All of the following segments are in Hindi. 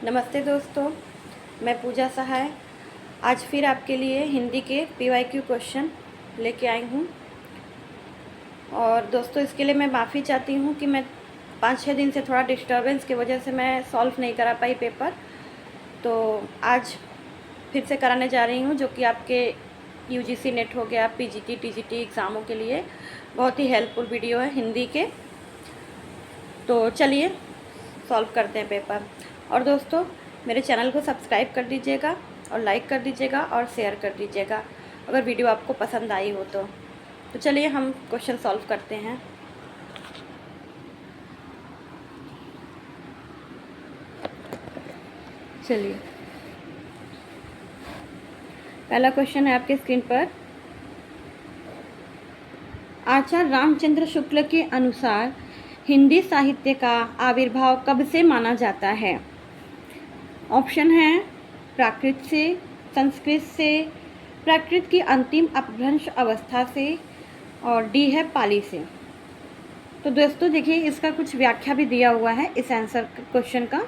नमस्ते दोस्तों, मैं पूजा सहाय आज फिर आपके लिए हिंदी के PYQ क्वेश्चन लेके आई हूँ। और दोस्तों, इसके लिए मैं माफ़ी चाहती हूँ कि मैं 5-6 दिन से थोड़ा डिस्टर्बेंस की वजह से मैं सॉल्व नहीं करा पाई पेपर। तो आज फिर से कराने जा रही हूँ, जो कि आपके UGC नेट हो गया, PGT TGT एग्ज़ामों के लिए बहुत ही हेल्पफुल वीडियो है हिंदी के। तो चलिए सॉल्व करते हैं पेपर। और दोस्तों, मेरे चैनल को सब्सक्राइब कर दीजिएगा और लाइक कर दीजिएगा और शेयर कर दीजिएगा अगर वीडियो आपको पसंद आई हो तो चलिए हम क्वेश्चन सॉल्व करते हैं। चलिए, पहला क्वेश्चन है आपके स्क्रीन पर। आचार्य रामचंद्र शुक्ल के अनुसार हिंदी साहित्य का आविर्भाव कब से माना जाता है? ऑप्शन है प्राकृत से, संस्कृत से, प्राकृत की अंतिम अपभ्रंश अवस्था से, और डी है पाली से। तो दोस्तों देखिए, इसका कुछ व्याख्या भी दिया हुआ है इस आंसर क्वेश्चन का,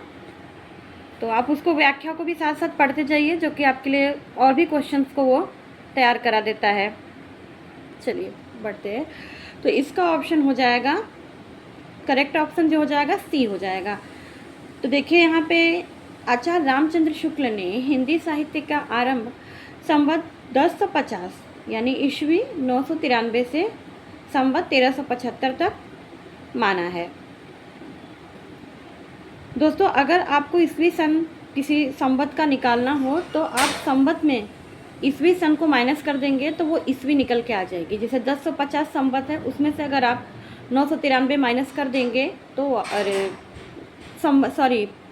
तो आप उसको व्याख्या को भी साथ साथ पढ़ते जाइए, जो कि आपके लिए और भी क्वेश्चंस को वो तैयार करा देता है। चलिए बढ़ते हैं। तो इसका ऑप्शन हो जाएगा, करेक्ट ऑप्शन जो हो जाएगा सी हो जाएगा। तो देखिए यहाँ पे आचार्य रामचंद्र शुक्ल ने हिंदी साहित्य का आरंभ संवत 1050 यानी ईस्वी 993 से संवत 1375 तक माना है। दोस्तों, अगर आपको ईस्वी सन किसी संवत का निकालना हो तो आप संवत में ईस्वी सन को माइनस कर देंगे तो वो ईस्वी निकल के आ जाएगी। जैसे 1050 संवत है, उसमें से अगर आप 993 माइनस कर देंगे तो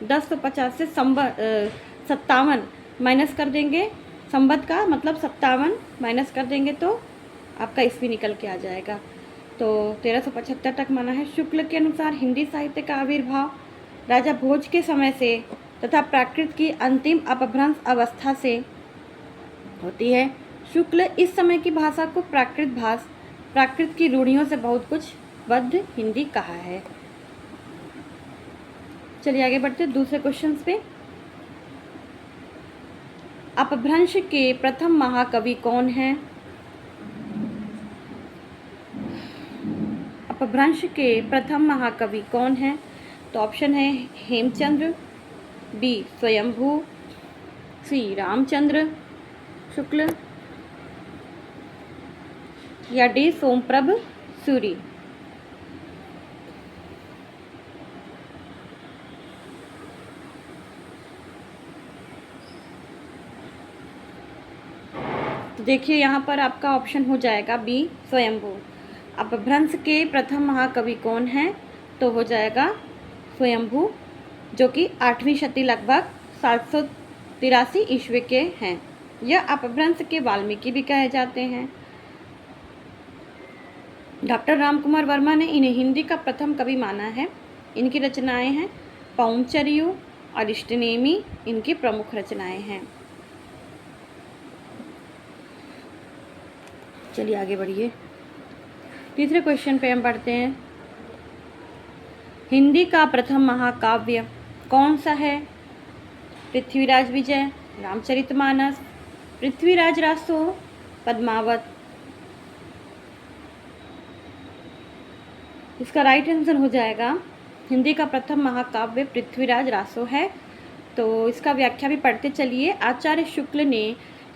1050 से 57 माइनस कर देंगे, संवत का मतलब 57 माइनस कर देंगे तो आपका ईस्वी निकल के आ जाएगा। तो 1375 तक माना है। शुक्ल के अनुसार हिंदी साहित्य का आविर्भाव राजा भोज के समय से तथा प्राकृत की अंतिम अपभ्रंश अवस्था से होती है। शुक्ल इस समय की भाषा को प्राकृत की रूढ़ियों से बहुत कुछ बद्ध हिंदी कहा है। चलिए आगे बढ़ते दूसरे क्वेश्चन पे। अपभ्रंश के प्रथम महाकवि कौन हैं? अपभ्रंश के प्रथम महाकवि कौन हैं? तो ऑप्शन है हेमचंद्र, बी स्वयंभू, सी रामचंद्र शुक्ल, या डी सोमप्रभ सूरी। तो देखिए यहाँ पर आपका ऑप्शन हो जाएगा बी स्वयंभू। अपभ्रंश के प्रथम महाकवि कौन हैं? तो हो जाएगा स्वयंभू, जो कि 8वीं शती लगभग 783 ईस्वी के हैं। यह अपभ्रंश के वाल्मीकि भी कहे जाते हैं। डॉक्टर रामकुमार वर्मा ने इन्हें हिंदी का प्रथम कवि माना है। इनकी रचनाएं हैं पौंचर्यु और इष्टनेमी, इनकी प्रमुख रचनाएं हैं। चलिए आगे बढ़िए, तीसरे क्वेश्चन पे हम बढ़ते हैं। हिंदी का प्रथम महाकाव्य कौन सा है? पृथ्वीराज विजय, रामचरितमानस, पृथ्वीराज रासो, पद्मावत। इसका राइट आंसर हो जाएगा हिंदी का प्रथम महाकाव्य पृथ्वीराज रासो है। तो इसका व्याख्या भी पढ़ते चलिए। आचार्य शुक्ल ने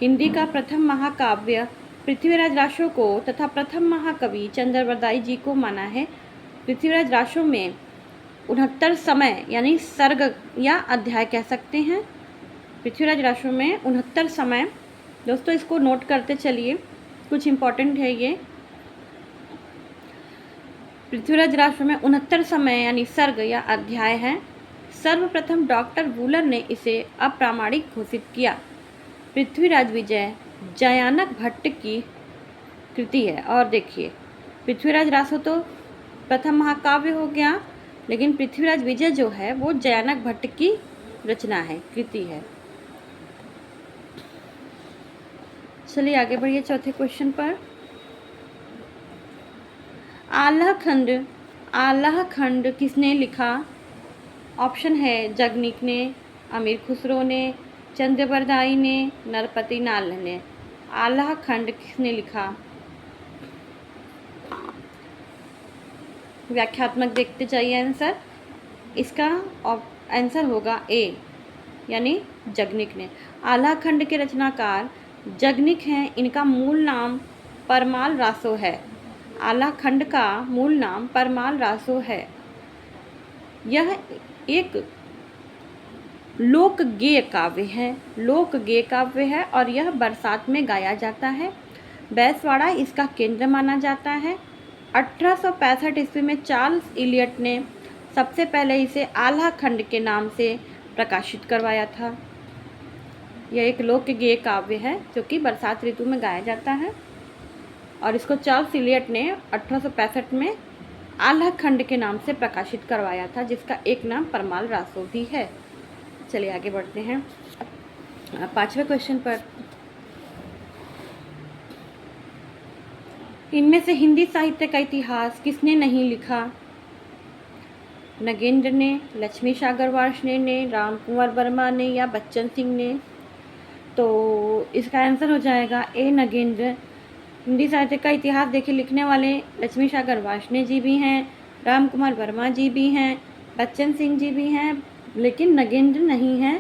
हिंदी का प्रथम महाकाव्य पृथ्वीराज रासो को तथा प्रथम महाकवि चंद्रवरदाई जी को माना है। पृथ्वीराज रासो में 69 समय यानी सर्ग या अध्याय कह सकते हैं। पृथ्वीराज रासो में 69 समय। दोस्तों इसको नोट करते चलिए, कुछ इम्पोर्टेंट है ये। पृथ्वीराज रासो में 69 समय यानी सर्ग या अध्याय है। सर्वप्रथम डॉक्टर वूलर ने इसे अप्रामाणिक घोषित किया। पृथ्वीराज विजय जयानक भट्ट की कृति है। और देखिए, पृथ्वीराज रासो तो प्रथम महाकाव्य हो गया, लेकिन पृथ्वीराज विजय जो है वो जयानक भट्ट की रचना है, कृति है। चलिए आगे बढ़िए चौथे क्वेश्चन पर। आल्हा खंड किसने लिखा? ऑप्शन है जगनीक ने, अमीर खुसरो ने, चंद्रवरदाई ने, नरपति नाल ने। आल्हा खंड किसने लिखा? व्याख्यात्मक देखते चाहिए आंसर। इसका आंसर होगा ए, यानी जगनिक ने। आल्हा खंड के रचनाकार जगनिक हैं। इनका मूल नाम परमाल रासो है। आल्हा खंड का मूल नाम परमाल रासो है। यह एक लोक गेय काव्य है। लोक गेय काव्य है और यह बरसात में गाया जाता है। बैसवाड़ा इसका केंद्र माना जाता है। 1865 ईस्वी में चार्ल्स इलियट ने सबसे पहले इसे आल्हा खंड के नाम से प्रकाशित करवाया था। यह एक लोक गेय काव्य है जो कि बरसात ऋतु में गाया जाता है और इसको चार्ल्स इलियट ने 1865 में आल्हा खंड के नाम से प्रकाशित करवाया था, जिसका एक नाम परमाल रासो भी है। चलिए आगे बढ़ते हैं 5वें क्वेश्चन पर। इनमें से हिंदी साहित्य का इतिहास किसने नहीं लिखा? नगेंद्र ने, लक्ष्मी सागर वार्ष्णेय ने, राम कुंवर वर्मा ने या बच्चन सिंह ने? तो इसका आंसर हो जाएगा ए, नगेंद्र। हिंदी साहित्य का इतिहास देखिए, लिखने वाले लक्ष्मी सागर वार्ष्णेय जी भी हैं, राम कुमार वर्मा जी भी हैं, बच्चन सिंह जी भी हैं, लेकिन नगेंद्र नहीं है।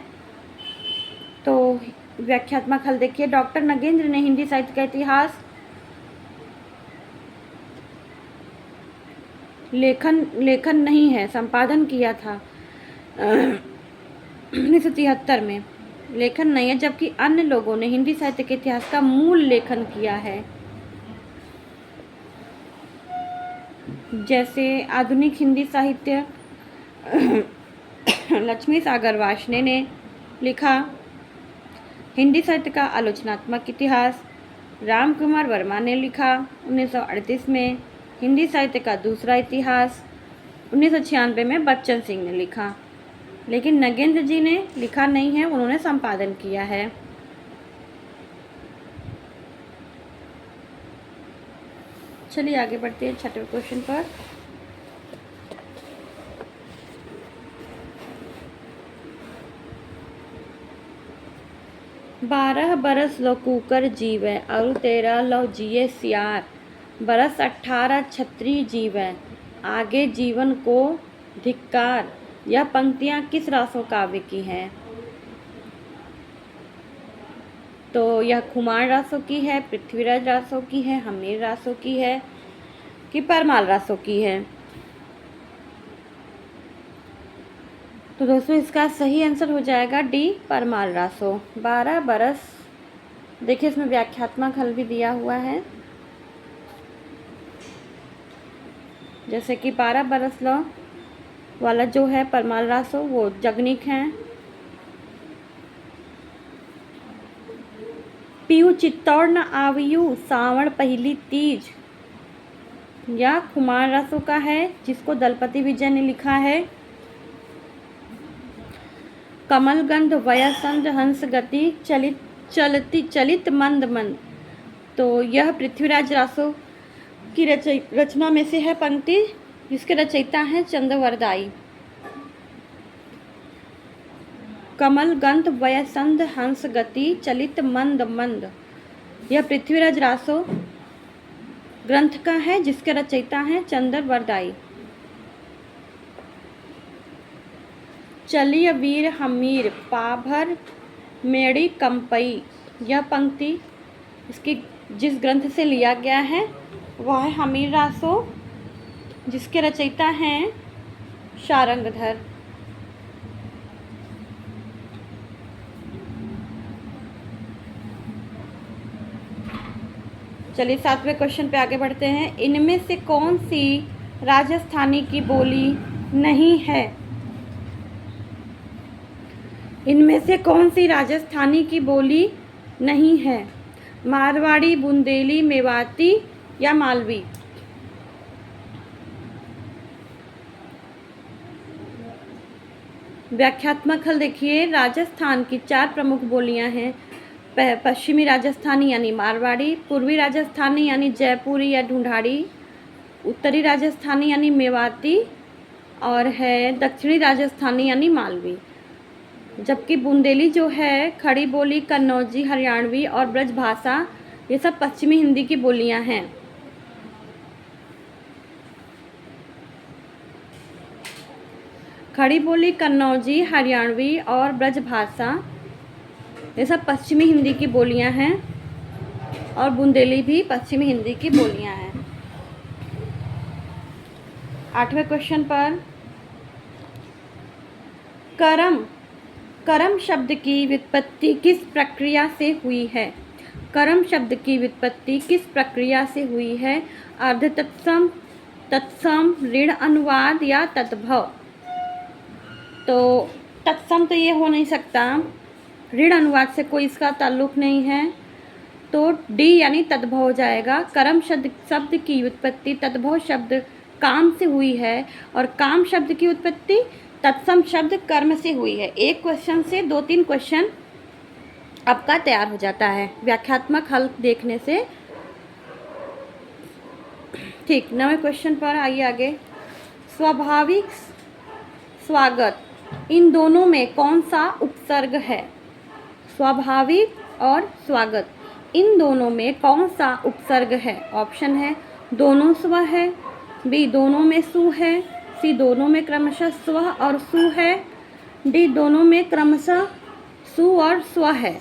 तो व्याख्यात्मक हल देखिए, डॉक्टर नगेंद्र ने हिंदी साहित्य का इतिहास लेखन नहीं है, संपादन किया था 1973 में। लेखन नहीं है, जबकि अन्य लोगों ने हिंदी साहित्य के इतिहास का मूल लेखन किया है। जैसे आधुनिक हिंदी साहित्य लक्ष्मी सागर वार्ष्णेय ने लिखा। हिंदी साहित्य का आलोचनात्मक इतिहास राम कुमार वर्मा ने लिखा 1938 में। हिंदी साहित्य का दूसरा इतिहास 1996 में बच्चन सिंह ने लिखा, लेकिन नगेंद्र जी ने लिखा नहीं है, उन्होंने संपादन किया है। चलिए आगे बढ़ते हैं 6वें क्वेश्चन पर। बारह बरस लो कूकर जीवे और 13 लो जिए सियार, बरस 18 छत्री जीवे आगे जीवन को धिक्कार। यह पंक्तियाँ किस रासो काव्य की हैं? तो यह खुमार रासो की है, पृथ्वीराज रासो की है, हमीर रासो की है कि परमाल रासो की है? तो दोस्तों इसका सही आंसर हो जाएगा डी, परमाल रासो। 12 बरस, देखिए इसमें व्याख्यात्मक हल भी दिया हुआ है। जैसे कि 12 बरस लो वाला जो है परमाल रासो वो जगनिक हैं। पीयू चित्तौड़ न आवियू सावण पहली तीज, या खुमार रासो का है जिसको दलपति विजय ने लिखा है। कमलगंध वयसंध हंस गति चलित मंद मंद, तो यह पृथ्वीराज रासो की रचना में से है पंक्ति, जिसके रचयिता हैं चंद्रवरदाई। कमलगंध वयसंध हंस गति चलित मंद मंद, यह पृथ्वीराज रासो ग्रंथ का है, जिसके रचयिता हैं चंद्रवरदाई। चलिय वीर हमीर पाभर मेड़ी कंपई, यह पंक्ति इसकी जिस ग्रंथ से लिया गया है वह है हमीर रासो, जिसके रचयिता हैं शारंगधर। चलिए 7वें क्वेश्चन पे आगे बढ़ते हैं। इनमें से कौन सी राजस्थानी की बोली नहीं है? इनमें से कौन सी राजस्थानी की बोली नहीं है? मारवाड़ी, बुंदेली, मेवाती या मालवी? व्याख्यात्मक हल देखिए, राजस्थान की 4 प्रमुख बोलियां हैं। पश्चिमी राजस्थानी यानी मारवाड़ी, पूर्वी राजस्थानी यानी जयपुरी या ढूंढाड़ी, उत्तरी राजस्थानी यानी मेवाती और है दक्षिणी राजस्थानी यानी मालवी। जबकि बुंदेली जो है, खड़ी बोली, कन्नौजी, हरियाणवी और ब्रजभाषा, ये सब पश्चिमी हिंदी की बोलियां हैं। खड़ी बोली, कन्नौजी, हरियाणवी और ब्रजभाषा, ये सब पश्चिमी हिंदी की बोलियां हैं और बुंदेली भी पश्चिमी हिंदी की बोलियां हैं। 8वें क्वेश्चन पर, करम शब्द की व्युत्पत्ति किस प्रक्रिया से हुई है? करम शब्द की व्युत्पत्ति किस प्रक्रिया से हुई है? अर्ध तत्सम, तत्सम, ऋण अनुवाद या तद्भव? तो तत्सम तो ये हो नहीं सकता, ऋण अनुवाद से कोई इसका ताल्लुक नहीं है, तो डी यानी तद्भव हो जाएगा। करम शब्द की उत्पत्ति तद्भव शब्द काम से हुई है और काम शब्द की उत्पत्ति तत्सम शब्द कर्म से हुई है। एक क्वेश्चन से 2-3 क्वेश्चन आपका तैयार हो जाता है व्याख्यात्मक हल देखने से। ठीक, 9वें क्वेश्चन पर आइए आगे। स्वाभाविक, स्वागत, इन दोनों में कौन सा उपसर्ग है? स्वाभाविक और स्वागत, इन दोनों में कौन सा उपसर्ग है? ऑप्शन है दोनों स्व है, बी दोनों में सु है, सी दोनों में क्रमशः स्व और सु है, डी दोनों में क्रमशः सु और स्व है।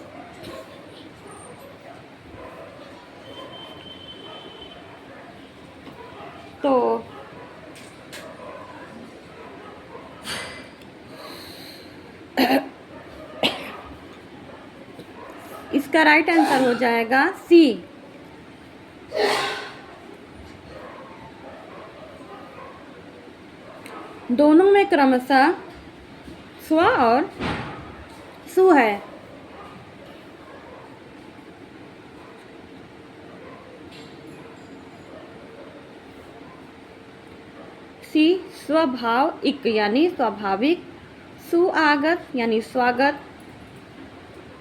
तो इसका राइट आंसर हो जाएगा सी। दोनों में क्रमशः स्व और सु है। सी स्वभाविक यानी स्वाभाविक, सुआगत यानी स्वागत,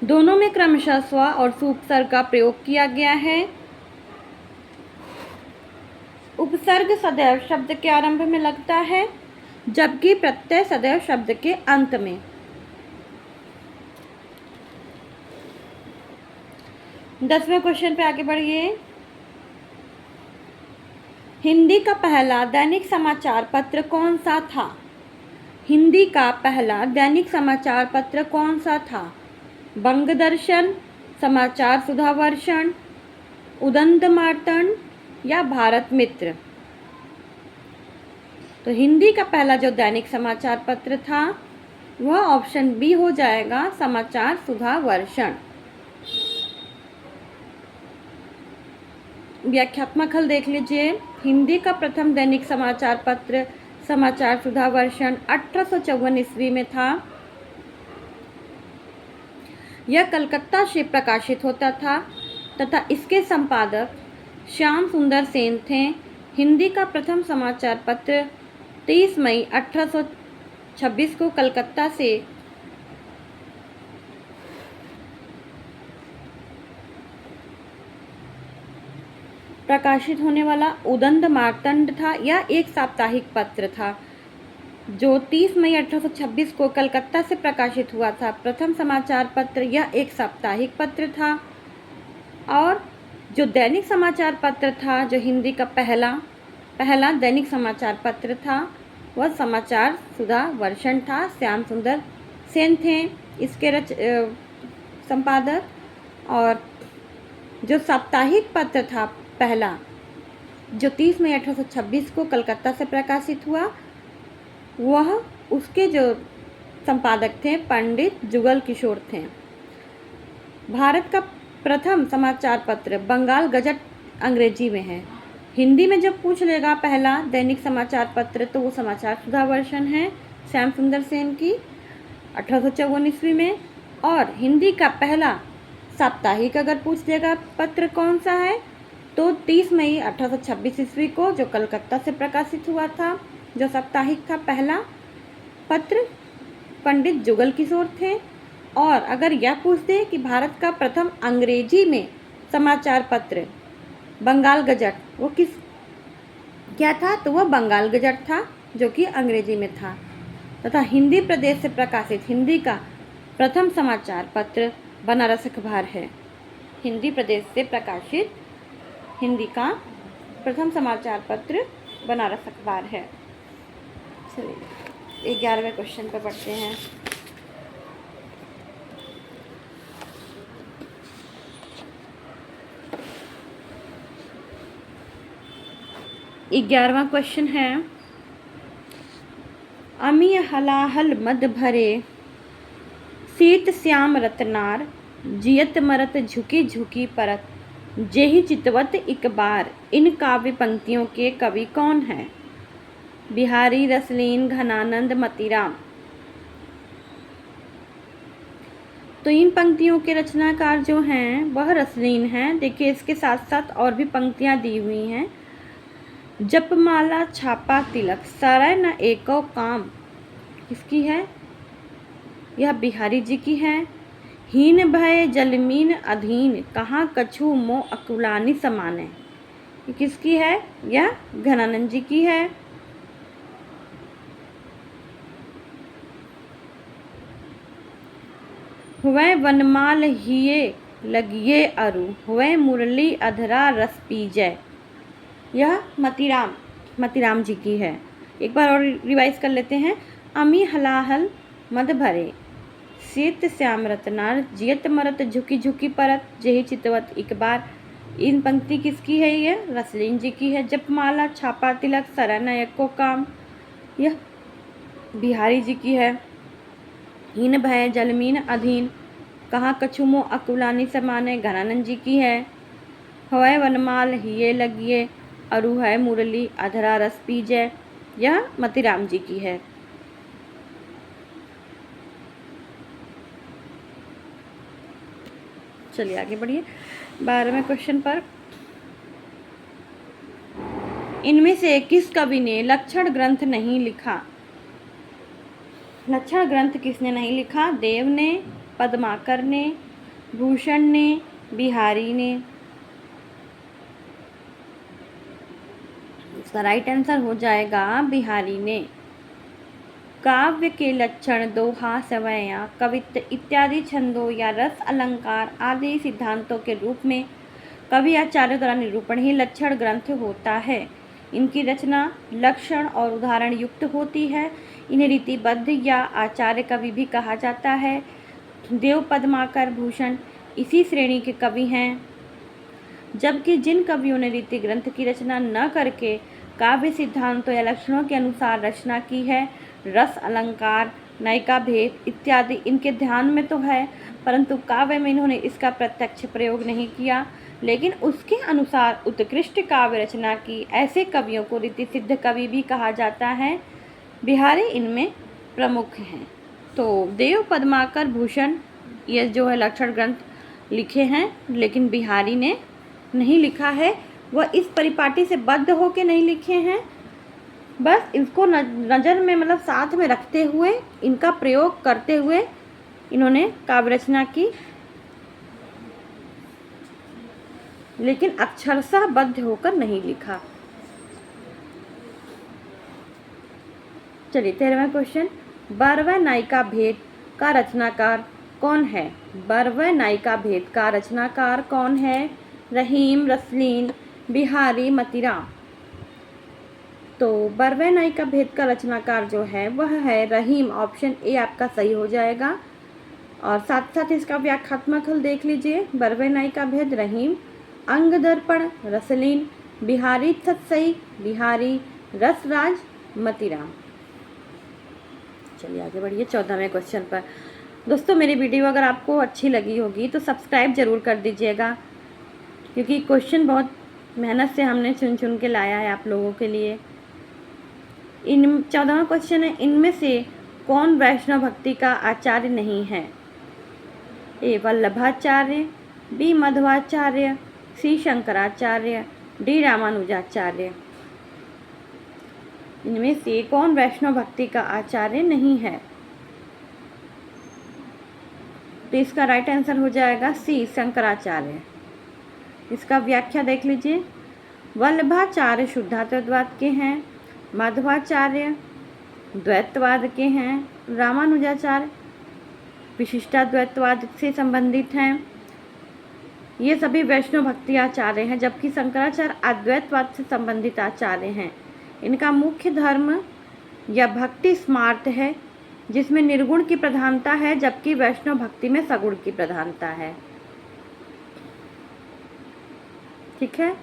दोनों में क्रमशः स्व और सु उपसर्ग का प्रयोग किया गया है। उपसर्ग सदैव शब्द के आरंभ में लगता है, जबकि प्रत्यय सदैव शब्द के अंत में। दसवें क्वेश्चन पे आगे बढ़िए। हिंदी का पहला दैनिक समाचार पत्र कौन सा था? हिंदी का पहला दैनिक समाचार पत्र कौन सा था? बंगदर्शन, समाचार सुधावर्षण, उदंत मार्तंड या भारत मित्र? तो हिंदी का पहला जो दैनिक समाचार पत्र था वह ऑप्शन बी हो जाएगा, समाचार सुधावर्षण। व्याख्यात्मक हल देख लीजिए। हिंदी का प्रथम दैनिक समाचार पत्र समाचार सुधावर्षण 1854 ईस्वी में था। यह कलकत्ता से प्रकाशित होता था तथा इसके संपादक श्याम सुंदर सेन थे। हिंदी का प्रथम समाचार पत्र 30 मई 1826 को कलकत्ता से प्रकाशित होने वाला उदंत मार्तंड था। यह एक साप्ताहिक पत्र था जो 30 मई 1826 को कलकत्ता से प्रकाशित हुआ था। प्रथम समाचार पत्र यह एक साप्ताहिक पत्र था और जो दैनिक समाचार पत्र था, जो हिंदी का पहला दैनिक समाचार पत्र था, वह समाचार सुधावर्षण था। श्याम सुंदर सेन थे इसके संपादक। और जो साप्ताहिक पत्र था पहला, जो 30 मई 1826 को कलकत्ता से प्रकाशित हुआ, वह उसके जो संपादक थे पंडित जुगल किशोर थे। भारत का प्रथम समाचार पत्र बंगाल गजट अंग्रेजी में है। हिंदी में जब पूछ लेगा पहला दैनिक समाचार पत्र तो वो समाचार सुधावर्षण है श्याम सुंदर सेन की 1854 ईस्वी में। और हिंदी का पहला साप्ताहिक अगर पूछ लेगा पत्र कौन सा है तो 30 मई 1826 ईस्वी को जो कलकत्ता से प्रकाशित हुआ था, जो साप्ताहिक था पहला पत्र, पंडित जुगल किशोर थे। और अगर यह पूछ दे कि भारत का प्रथम अंग्रेजी में समाचार पत्र बंगाल गजट वो क्या था, तो वह बंगाल गजट था जो कि अंग्रेजी में था। तथा हिंदी प्रदेश से प्रकाशित हिंदी का प्रथम समाचार पत्र बनारस अखबार है। हिंदी प्रदेश से प्रकाशित हिंदी का प्रथम समाचार पत्र बनारस अखबार है। चलिए 11वें क्वेश्चन पर पढ़ते हैं। ग्यारहवां क्वेश्चन है, अमी हलाहल मद भरे सीत श्याम रतनार जियत मरत झुकी झुकी परत जेहि चितवत एक बार। इन काव्य पंक्तियों के कवि कौन हैं? बिहारी, रसलीन, घनानंद, मतीराम। तो इन पंक्तियों के रचनाकार जो हैं वह रसलीन हैं। देखिए इसके साथ साथ और भी पंक्तियां दी हुई हैं। जपमाला छापा तिलक सराय न एको काम, किसकी है? यह बिहारी जी की है। हीन भय जलमीन अधीन कहाँ कछु मो अकुलानी समाने, ये किसकी है? यह घनानंद जी की है। हुए वनमाल हिये लगिए अरु हुए मुरली अधरा रस पीजय, यह मतीराम जी की है। एक बार और रिवाइज कर लेते हैं। अमी हलाहल मद भरे सीत श्याम रतनार जियत मरत झुकी झुकी परत जेहि चितवत एक बार। इन पंक्ति किसकी है? ये रसलीन जी की है। जपमाला छापा तिलक सरा न एको काम, यह बिहारी जी की है। हीन भय जलमीन अधीन कहाँ कछु मो अकुलानी समाने, घनानंद जी की है। हवय वनमाल हिये लगिए अरु है मुरली अधरा रस पीजय, यह मतीराम जी की है। चलिए आगे बढ़िए 12वें क्वेश्चन पर। इनमें से किस कवि ने लक्षण ग्रंथ नहीं लिखा? लक्षण ग्रंथ किसने नहीं लिखा? देव ने, पद्माकर ने, भूषण ने, बिहारी ने। इसका राइट आंसर हो जाएगा बिहारी ने। काव्य के लक्षण दोहा, सवैया, कवित्व इत्यादि छंदों या रस अलंकार आदि सिद्धांतों के रूप में कवि आचार्यों द्वारा निरूपण ही लक्षण ग्रंथ होता है। इनकी रचना लक्षण और उदाहरण युक्त होती है। इन्हें रीतिबद्ध या आचार्य कवि भी कहा जाता है। देव, पद्माकर, भूषण इसी श्रेणी के कवि हैं। जबकि जिन कवियों ने रीति ग्रंथ की रचना न करके काव्य सिद्धांतों या लक्षणों के अनुसार रचना की है, रस अलंकार, नायिका भेद इत्यादि इनके ध्यान में तो है, परंतु काव्य में इन्होंने इसका प्रत्यक्ष प्रयोग नहीं किया, लेकिन उसके अनुसार उत्कृष्ट काव्य रचना की ऐसे कवियों को रीति सिद्ध कवि भी कहा जाता है। बिहारी इनमें प्रमुख हैं। तो देव, पद्माकर, भूषण ये जो है लक्षण ग्रंथ लिखे हैं, लेकिन बिहारी ने नहीं लिखा है। वह इस परिपाटी से बद्ध होके नहीं लिखे हैं, बस इसको नज़र में मतलब साथ में रखते हुए इनका प्रयोग करते हुए इन्होंने काव्य रचना की, लेकिन अक्षरशः बद्ध होकर नहीं लिखा। चलिए 13वां क्वेश्चन, 12वां नायिका भेद का रचनाकार कौन है? 12वां नायिका भेद का रचनाकार कौन है? रहीम, रसलीन, बिहारी, मतीराम। तो 12वें नायिका भेद का रचनाकार जो है वह है रहीम। ऑप्शन ए आपका सही हो जाएगा। और साथ साथ इसका व्याख्यात्मक हल देख लीजिए। 12वें नायिका भेद रहीम, अंग दर्पण, रसलीन, बिहारी सत्सई, बिहारी, रसराज, मतीराम। चलिए आगे बढ़िए 14वें क्वेश्चन पर। दोस्तों मेरी वीडियो अगर आपको अच्छी लगी होगी तो सब्सक्राइब ज़रूर कर दीजिएगा, क्योंकि क्वेश्चन बहुत मेहनत से हमने चुन के लाया है आप लोगों के लिए। 14वां क्वेश्चन है, इनमें से कौन वैष्णव भक्ति का आचार्य नहीं है? ए वल्लभाचार्य, बी मध्वाचार्य, सी शंकराचार्य, डी रामानुजाचार्य। इनमें से कौन वैष्णव भक्ति का आचार्य नहीं है? तो इसका राइट आंसर हो जाएगा सी शंकराचार्य। इसका व्याख्या देख लीजिए। वल्लभाचार्य शुद्धात्ववाद के हैं, माधवाचार्य द्वैतवाद के हैं, रामानुजाचार्य विशिष्टाद्वैतवाद से संबंधित हैं। ये सभी वैष्णव भक्ति आचार्य हैं, जबकि शंकराचार्य अद्वैतवाद से संबंधित आचार्य हैं। इनका मुख्य धर्म या भक्ति स्मार्त है, जिसमें निर्गुण की प्रधानता है, जबकि वैष्णव भक्ति में सगुण की प्रधानता है। ठीक है।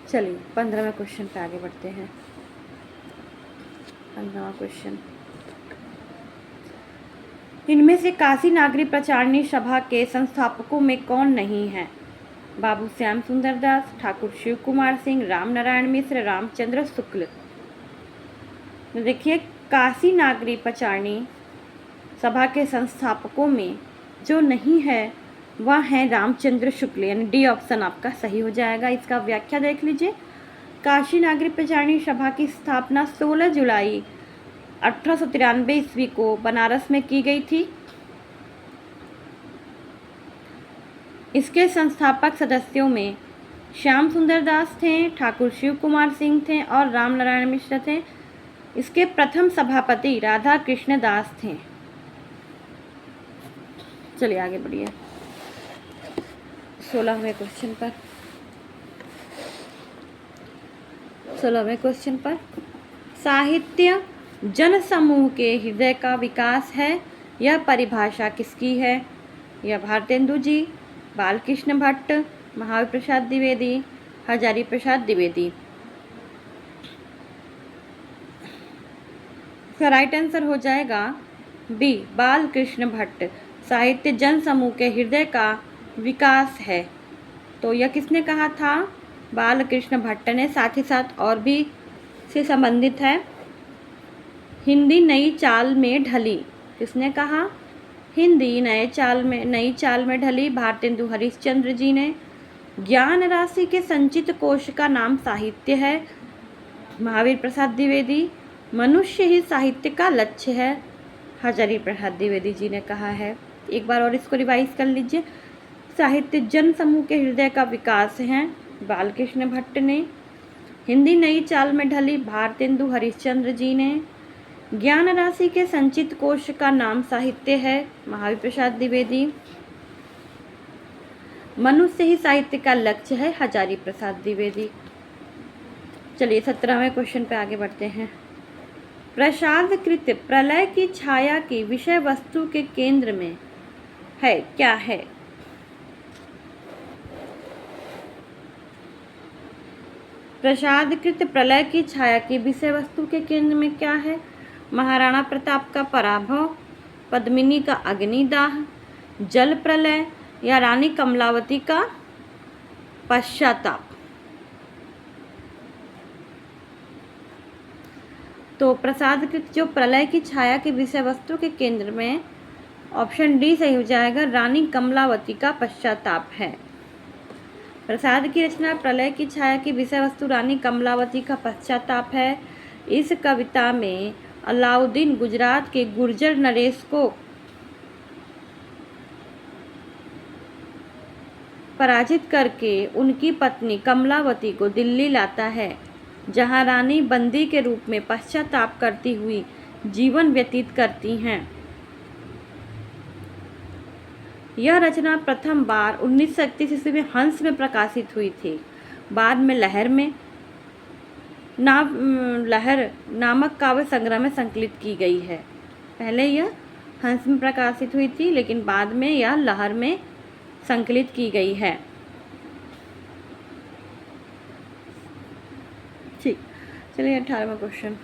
चलिए 15वें क्वेश्चन पे आगे बढ़ते हैं। 15वां क्वेश्चन, इनमें से काशी नागरी प्रचारणी सभा के संस्थापकों में कौन नहीं है? बाबू श्याम सुंदर दास, ठाकुर शिव कुमार सिंह, राम नारायण मिश्र, रामचंद्र शुक्ल। तो देखिए, काशी नागरी प्रचारणी सभा के संस्थापकों में जो नहीं है वह है रामचंद्र शुक्ल, यानी डी ऑप्शन आपका सही हो जाएगा। इसका व्याख्या देख लीजिए। काशी नागरी प्रचारणी सभा की स्थापना 16 जुलाई 1893 ईस्वी को बनारस में की गई थी। इसके संस्थापक सदस्यों में श्याम सुंदर दास थे, ठाकुर शिव कुमार सिंह थे और राम नारायण मिश्र थे। इसके प्रथम सभापति राधा कृष्ण दास थे। चलिए आगे बढ़िए 16वें क्वेश्चन पर। 16वें क्वेश्चन पर, साहित्य जन समूह के हृदय का विकास है, यह परिभाषा किसकी है? यह भारतेंदु जी, बालकृष्ण भट्ट, महावीर प्रसाद द्विवेदी, हजारी प्रसाद द्विवेदी। इसका राइट आंसर हो जाएगा बी, बालकृष्ण भट्ट। साहित्य जन समूह के हृदय का विकास है, तो यह किसने कहा था? बालकृष्ण भट्ट ने। साथ ही साथ और भी से संबंधित है। हिंदी नई चाल में ढली, किसने कहा? हिंदी नई चाल में ढली भारतेंदु हरिश्चंद्र जी ने। ज्ञान राशि के संचित कोश का नाम साहित्य है, महावीर प्रसाद द्विवेदी। मनुष्य ही साहित्य का लक्ष्य है, हजारी प्रसाद द्विवेदी जी ने कहा है। एक बार और इसको रिवाइज कर लीजिए। साहित्य जन समूह के हृदय का विकास है, बालकृष्ण भट्ट ने। हिंदी नई चाल में ढली भारतेंदु हरिश्चंद्र जी ने। ज्ञान राशि के संचित कोश का नाम साहित्य है, महावीर प्रसाद द्विवेदी। मनुष्य ही साहित्य का लक्ष्य है, हजारी प्रसाद द्विवेदी। चलिए 17वें क्वेश्चन पे आगे बढ़ते हैं। प्रसादकृत प्रलय की छाया की विषय वस्तु के केंद्र में है, क्या है? प्रसादकृत प्रलय की छाया की विषय वस्तु के केंद्र में क्या है? महाराणा प्रताप का पराभव, पद्मिनी का अग्निदाह, जल प्रलय या रानी कमलावती का पश्चाताप। तो प्रसादकृत जो प्रलय की छाया की विषय वस्तु के केंद्र में, ऑप्शन डी सही हो जाएगा, रानी कमलावती का पश्चाताप है। प्रसाद की रचना प्रलय की छाया की विषय वस्तु रानी कमलावती का पश्चाताप है। इस कविता में अलाउद्दीन गुजरात के गुर्जर नरेश को पराजित करके उनकी पत्नी कमलावती को दिल्ली लाता है, जहां रानी बंदी के रूप में पश्चाताप करती हुई जीवन व्यतीत करती हैं। यह रचना प्रथम बार 1931 ईस्वी में हंस में प्रकाशित हुई थी। बाद में लहर नामक काव्य संग्रह में संकलित की गई है। पहले यह हंस में प्रकाशित हुई थी, लेकिन बाद में यह लहर में संकलित की गई है। ठीक, चलिए 18वां क्वेश्चन।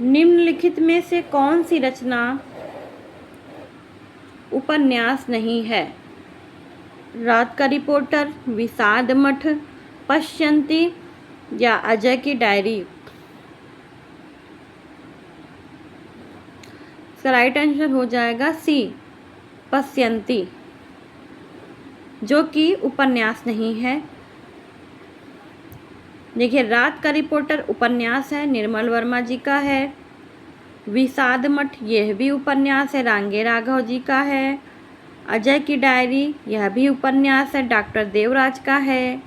निम्नलिखित में से कौन सी रचना उपन्यास नहीं है? रात का रिपोर्टर, विषाद मठ, पश्यंती या अजय की डायरी। इसका राइट आंसर हो जाएगा सी, पश्यंती, जो कि उपन्यास नहीं है। देखिए, रात का रिपोर्टर उपन्यास है, निर्मल वर्मा जी का है। विषाद मठ यह भी उपन्यास है, रांगे राघव जी का है। अजय की डायरी, यह भी उपन्यास है, डॉक्टर देवराज का है।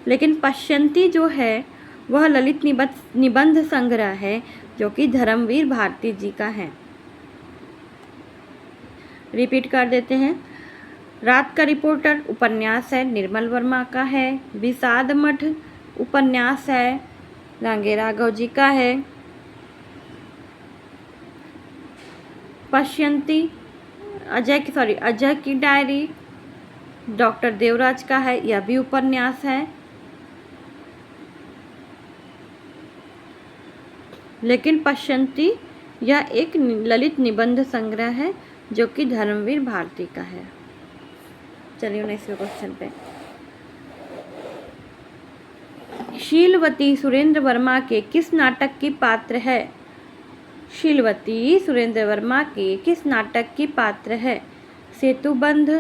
लेकिन पश्यंती जो है वह ललित निबंध संग्रह है, जो कि धर्मवीर भारती जी का है। रिपीट कर देते हैं। रात का रिपोर्टर उपन्यास है, निर्मल वर्मा का है। विषाद मठ उपन्यास है, लांगे राघव जी का है। पश्यंती अजय की डायरी डॉक्टर देवराज का है, यह भी उपन्यास है। लेकिन पश्यंती यह एक ललित निबंध संग्रह है, जो कि धर्मवीर भारती का है। चलिए नेक्स्ट क्वेश्चन पे। शीलवती सुरेंद्र वर्मा के किस नाटक की पात्र है? शीलवती सुरेंद्र वर्मा के किस नाटक की पात्र है? सेतुबंध,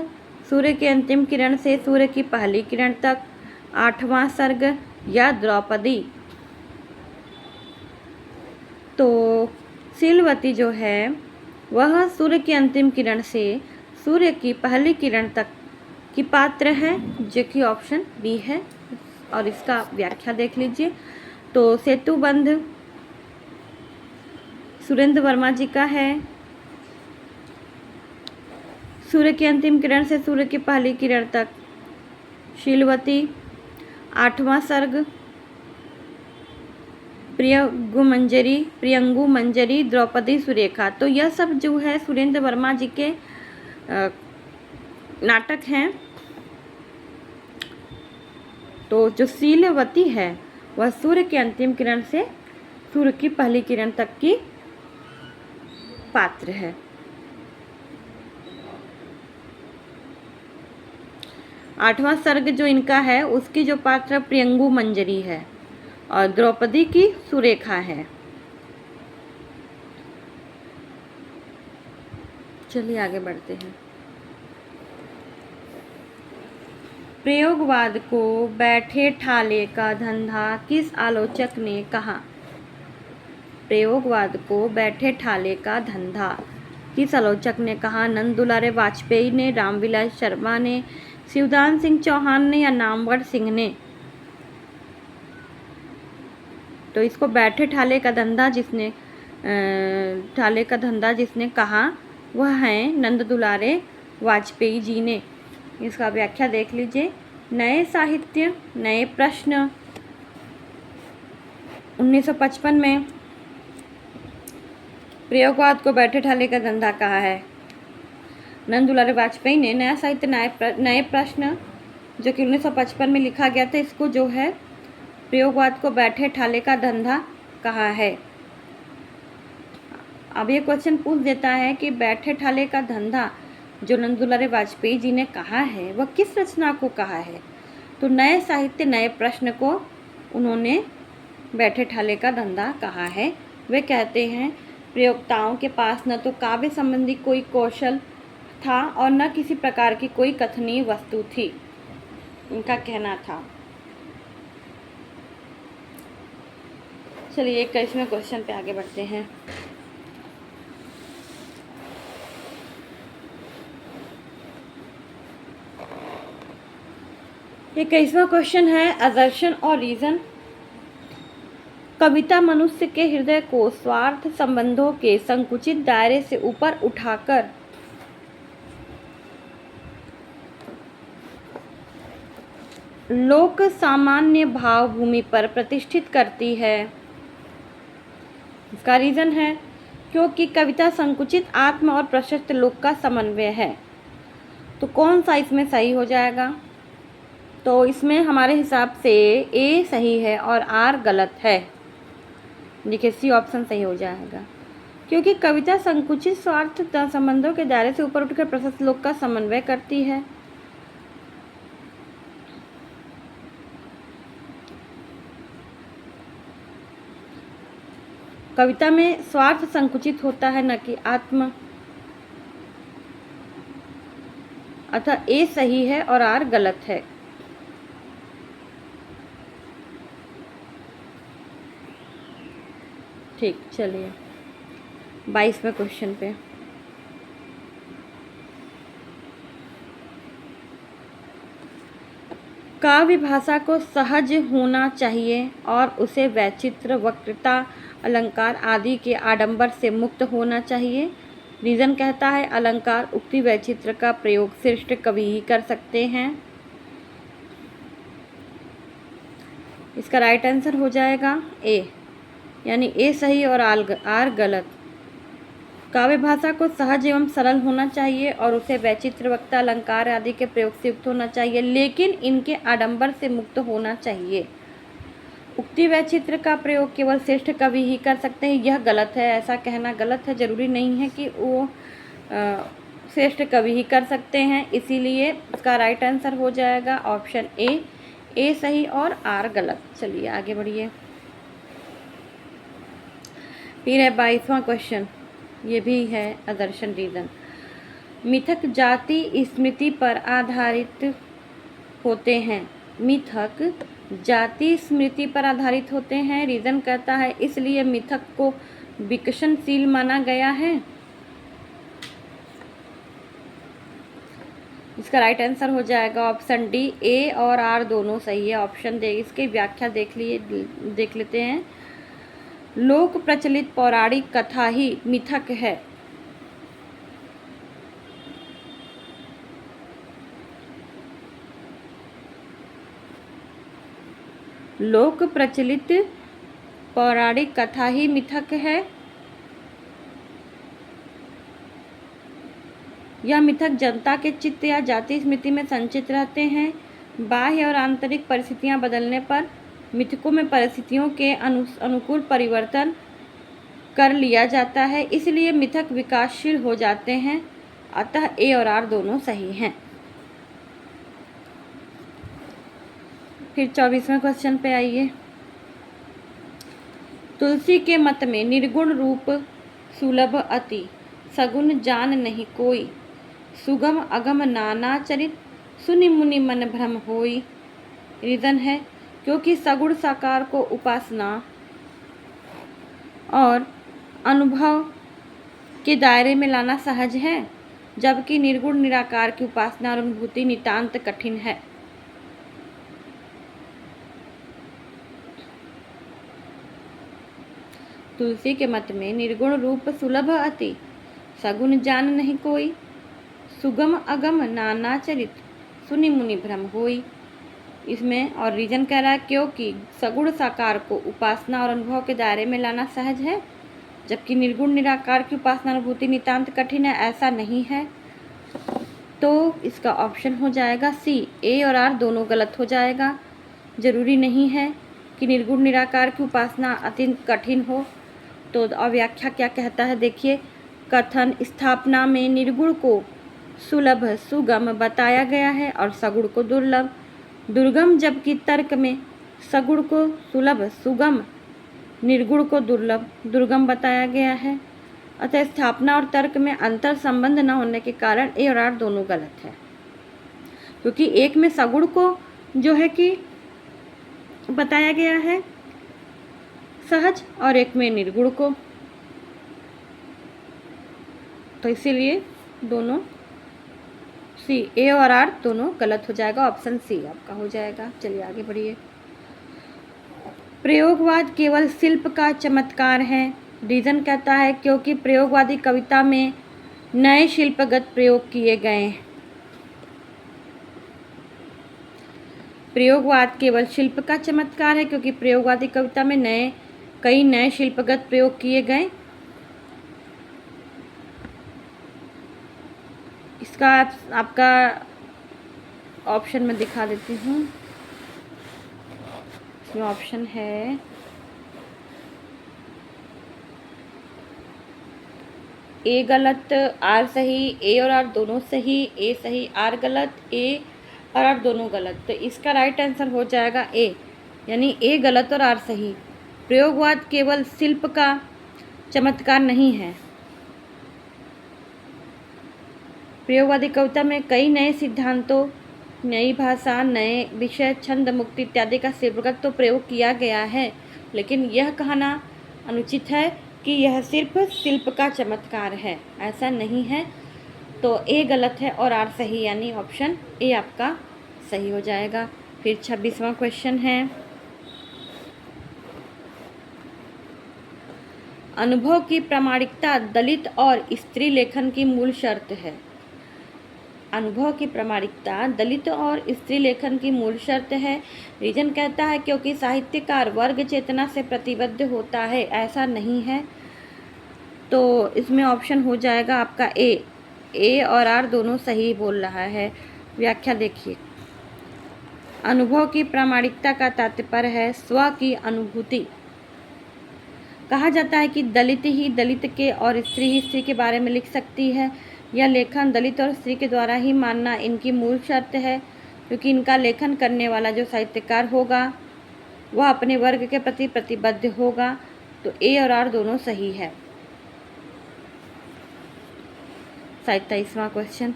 सूर्य की अंतिम किरण से सूर्य की पहली किरण तक, आठवां सर्ग या द्रौपदी? तो शीलवती जो है वह सूर्य की अंतिम किरण से सूर्य की पहली किरण तक की पात्र है, जो कि ऑप्शन बी है। और इसका व्याख्या देख लीजिए। तो सेतुबंध सुरेंद्र वर्मा जी का है, सूर्य की अंतिम किरण से सूर्य की पहली किरण तक शीलवती, आठवां सर्ग प्रियंगु मंजरी, द्रौपदी सुरेखा। तो यह सब जो है सुरेंद्र वर्मा जी के नाटक हैं। तो जो शीलवती है वह सूर्य की अंतिम किरण से सूर्य की पहली किरण तक की पात्र है। आठवां सर्ग जो इनका है उसकी जो पात्र प्रियंगु मंजरी है और द्रौपदी की सुरेखा है। चलिए आगे बढ़ते हैं। प्रयोगवाद को बैठे ठाले का धंधा किस आलोचक ने कहा? प्रयोगवाद को बैठे ठाले का धंधा किस आलोचक ने कहा? नंद दुलारे वाजपेयी ने, रामविलास शर्मा ने, शिवदान सिंह चौहान ने या नामवर सिंह ने? तो इसको बैठे ठाले का धंधा जिसने कहा वह है नंद दुलारे वाजपेयी जी ने। इसका व्याख्या देख लीजिए। नए साहित्य नए प्रश्न 1955 में प्रयोगवाद को बैठे ठाले का धंधा कहा है नंद दुलारे वाजपेयी ने। नया साहित्य नए प्रश्न जो कि 1955 में लिखा गया था, इसको जो है प्रयोगवाद को बैठे ठाले का धंधा कहा है। अब ये क्वेश्चन पूछ देता है कि बैठे ठाले का धंधा जो नंद दुलारे वाजपेयी जी ने कहा है वह किस रचना को कहा है? तो नए साहित्य नए प्रश्न को उन्होंने बैठे ठाले का धंधा कहा है। वे कहते हैं प्रयोक्ताओं के पास न तो काव्य संबंधी कोई कौशल था और न किसी प्रकार की कोई कथनीय वस्तु थी, उनका कहना था। चलिए 21वें क्वेश्चन पे आगे बढ़ते हैं। ये 21वां क्वेश्चन है असर्शन और रीजन। कविता मनुष्य के हृदय को स्वार्थ संबंधों के संकुचित दायरे से ऊपर उठाकर लोक सामान्य भाव भूमि पर प्रतिष्ठित करती है। इसका रीजन है क्योंकि कविता संकुचित आत्म और प्रशस्त लोक का समन्वय है। तो कौन सा इसमें सही हो जाएगा? तो इसमें हमारे हिसाब से ए सही है और आर गलत है। देखिए सी ऑप्शन सही हो जाएगा क्योंकि कविता संकुचित स्वार्थ संबंधों के दायरे से ऊपर उठकर प्रशस्त लोक का समन्वय करती है। कविता में स्वार्थ संकुचित होता है न कि आत्म, अतः ए सही है और आर गलत है। ठीक, चलिए 22वें क्वेश्चन पे। काव्य भाषा को सहज होना चाहिए और उसे वैचित्र, वक्तृता, अलंकार आदि के आडंबर से मुक्त होना चाहिए। रीजन कहता है अलंकार, उक्ति, वैचित्र का प्रयोग श्रेष्ठ कवि ही कर सकते हैं। इसका राइट आंसर हो जाएगा ए, यानी ए सही और आर गलत। काव्य भाषा को सहज एवं सरल होना चाहिए और उसे वैचित्र, वक्ता, अलंकार आदि के प्रयोग से युक्त होना चाहिए, लेकिन इनके आडंबर से मुक्त होना चाहिए। उक्ति, वैचित्र का प्रयोग केवल श्रेष्ठ कवि ही कर सकते हैं, यह गलत है। ऐसा कहना गलत है। जरूरी नहीं है कि वो श्रेष्ठ कवि ही कर सकते हैं। इसीलिए इसका राइट आंसर हो जाएगा ऑप्शन ए सही और आर गलत। चलिए आगे बढ़िए। फिर है 22वां क्वेश्चन, ये भी है आदर्शन रीजन। मिथक जाति स्मृति पर आधारित होते हैं। मिथक जाति स्मृति पर आधारित होते हैं। रीजन कहता है इसलिए मिथक को विकसनशील माना गया है। इसका राइट आंसर हो जाएगा ऑप्शन डी, ए और आर दोनों सही है। ऑप्शन दे, इसकी व्याख्या देख लेते हैं। लोक प्रचलित पौराणिक कथा ही मिथक है। लोक प्रचलित पौराणिक कथा ही मिथक है। यह मिथक जनता के चित्त या जाति स्मृति में संचित रहते हैं। बाह्य और आंतरिक परिस्थितियां बदलने पर मिथकों में परिस्थितियों के अनुकूल परिवर्तन कर लिया जाता है, इसलिए मिथक विकासशील हो जाते हैं। अतः ए और आर दोनों सही हैं। फिर 24वें क्वेश्चन पे आइए। तुलसी के मत में निर्गुण रूप सुलभ अति, सगुन जान नहीं कोई, सुगम अगम नाना चरित, सुनि मुनि मन भ्रम होई। रीजन है क्योंकि सगुण साकार को उपासना और अनुभव के दायरे में लाना सहज है, जबकि निर्गुण निराकार की उपासना और अनुभूति नितांत कठिन है। तुलसी के मत में निर्गुण रूप सुलभ अति, सगुन जान नहीं कोई, सुगम अगम नाना चरित, सुनि मुनि भ्रम होई। इसमें और रीजन कह रहा है क्योंकि सगुण साकार को उपासना और अनुभव के दायरे में लाना सहज है, जबकि निर्गुण निराकार की उपासना अनुभूति नितांत कठिन है। ऐसा नहीं है, तो इसका ऑप्शन हो जाएगा सी, ए और आर दोनों गलत हो जाएगा। जरूरी नहीं है कि निर्गुण निराकार की उपासना अत्यंत कठिन हो। तो व्याख्या क्या कहता है देखिए। कथन स्थापना में निर्गुण को सुलभ सुगम बताया गया है और सगुण को दुर्लभ दुर्गम, जबकि तर्क में सगुण को सुलभ सुगम, निर्गुण को दुर्लभ दुर्गम बताया गया है। अतः स्थापना और तर्क में अंतर संबंध न होने के कारण ए और आर दोनों गलत है, क्योंकि एक में सगुण को जो है कि बताया गया है सहज और एक में निर्गुण को, तो इसीलिए दोनों सी, ए और आर दोनों गलत हो जाएगा। ऑप्शन सी आपका हो जाएगा। चलिए आगे बढ़िए। प्रयोगवाद केवल शिल्प का चमत्कार है। रीजन कहता है क्योंकि प्रयोगवादी कविता में नए शिल्पगत प्रयोग किए गए। प्रयोगवाद केवल शिल्प का चमत्कार है क्योंकि प्रयोगवादी कविता में कई नए शिल्पगत प्रयोग किए गए। इसका आपका ऑप्शन में दिखा देती हूँ। इसमें ऑप्शन है ए गलत, आर सही, ए और आर दोनों सही, ए सही, आर गलत, ए और आर दोनों गलत। तो इसका राइट आंसर हो जाएगा ए, यानी ए गलत और आर सही। प्रयोगवाद केवल शिल्प का चमत्कार नहीं है। प्रयोगवादी कविता में कई नए सिद्धांतों, नई भाषा, नए विषय, छंद, मुक्ति इत्यादि का शिल्पगत तो प्रयोग किया गया है, लेकिन यह कहना अनुचित है कि यह सिर्फ शिल्प का चमत्कार है। ऐसा नहीं है। तो ए गलत है और आर सही, यानी ऑप्शन ए आपका सही हो जाएगा। फिर 26वां क्वेश्चन है, अनुभव की प्रामाणिकता दलित और स्त्री लेखन की मूल शर्त है। अनुभव की प्रामाणिकता दलित और स्त्री लेखन की मूल शर्त है। रीजन कहता है क्योंकि साहित्यकार वर्ग चेतना से प्रतिबद्ध होता है। ऐसा नहीं है, तो इसमें ऑप्शन हो जाएगा आपका ए और आर दोनों सही बोल रहा है। व्याख्या देखिए, अनुभव की प्रामाणिकता का तात्पर्य है स्व की अनुभूति। कहा जाता है कि दलित ही दलित के और स्त्री ही स्त्री के बारे में लिख सकती है। यह लेखन दलित और स्त्री के द्वारा ही मानना इनकी मूल शर्त है, क्योंकि इनका लेखन करने वाला जो साहित्यकार होगा वह अपने वर्ग के प्रति प्रतिबद्ध होगा। तो ए और आर दोनों सही है। 27वां क्वेश्चन,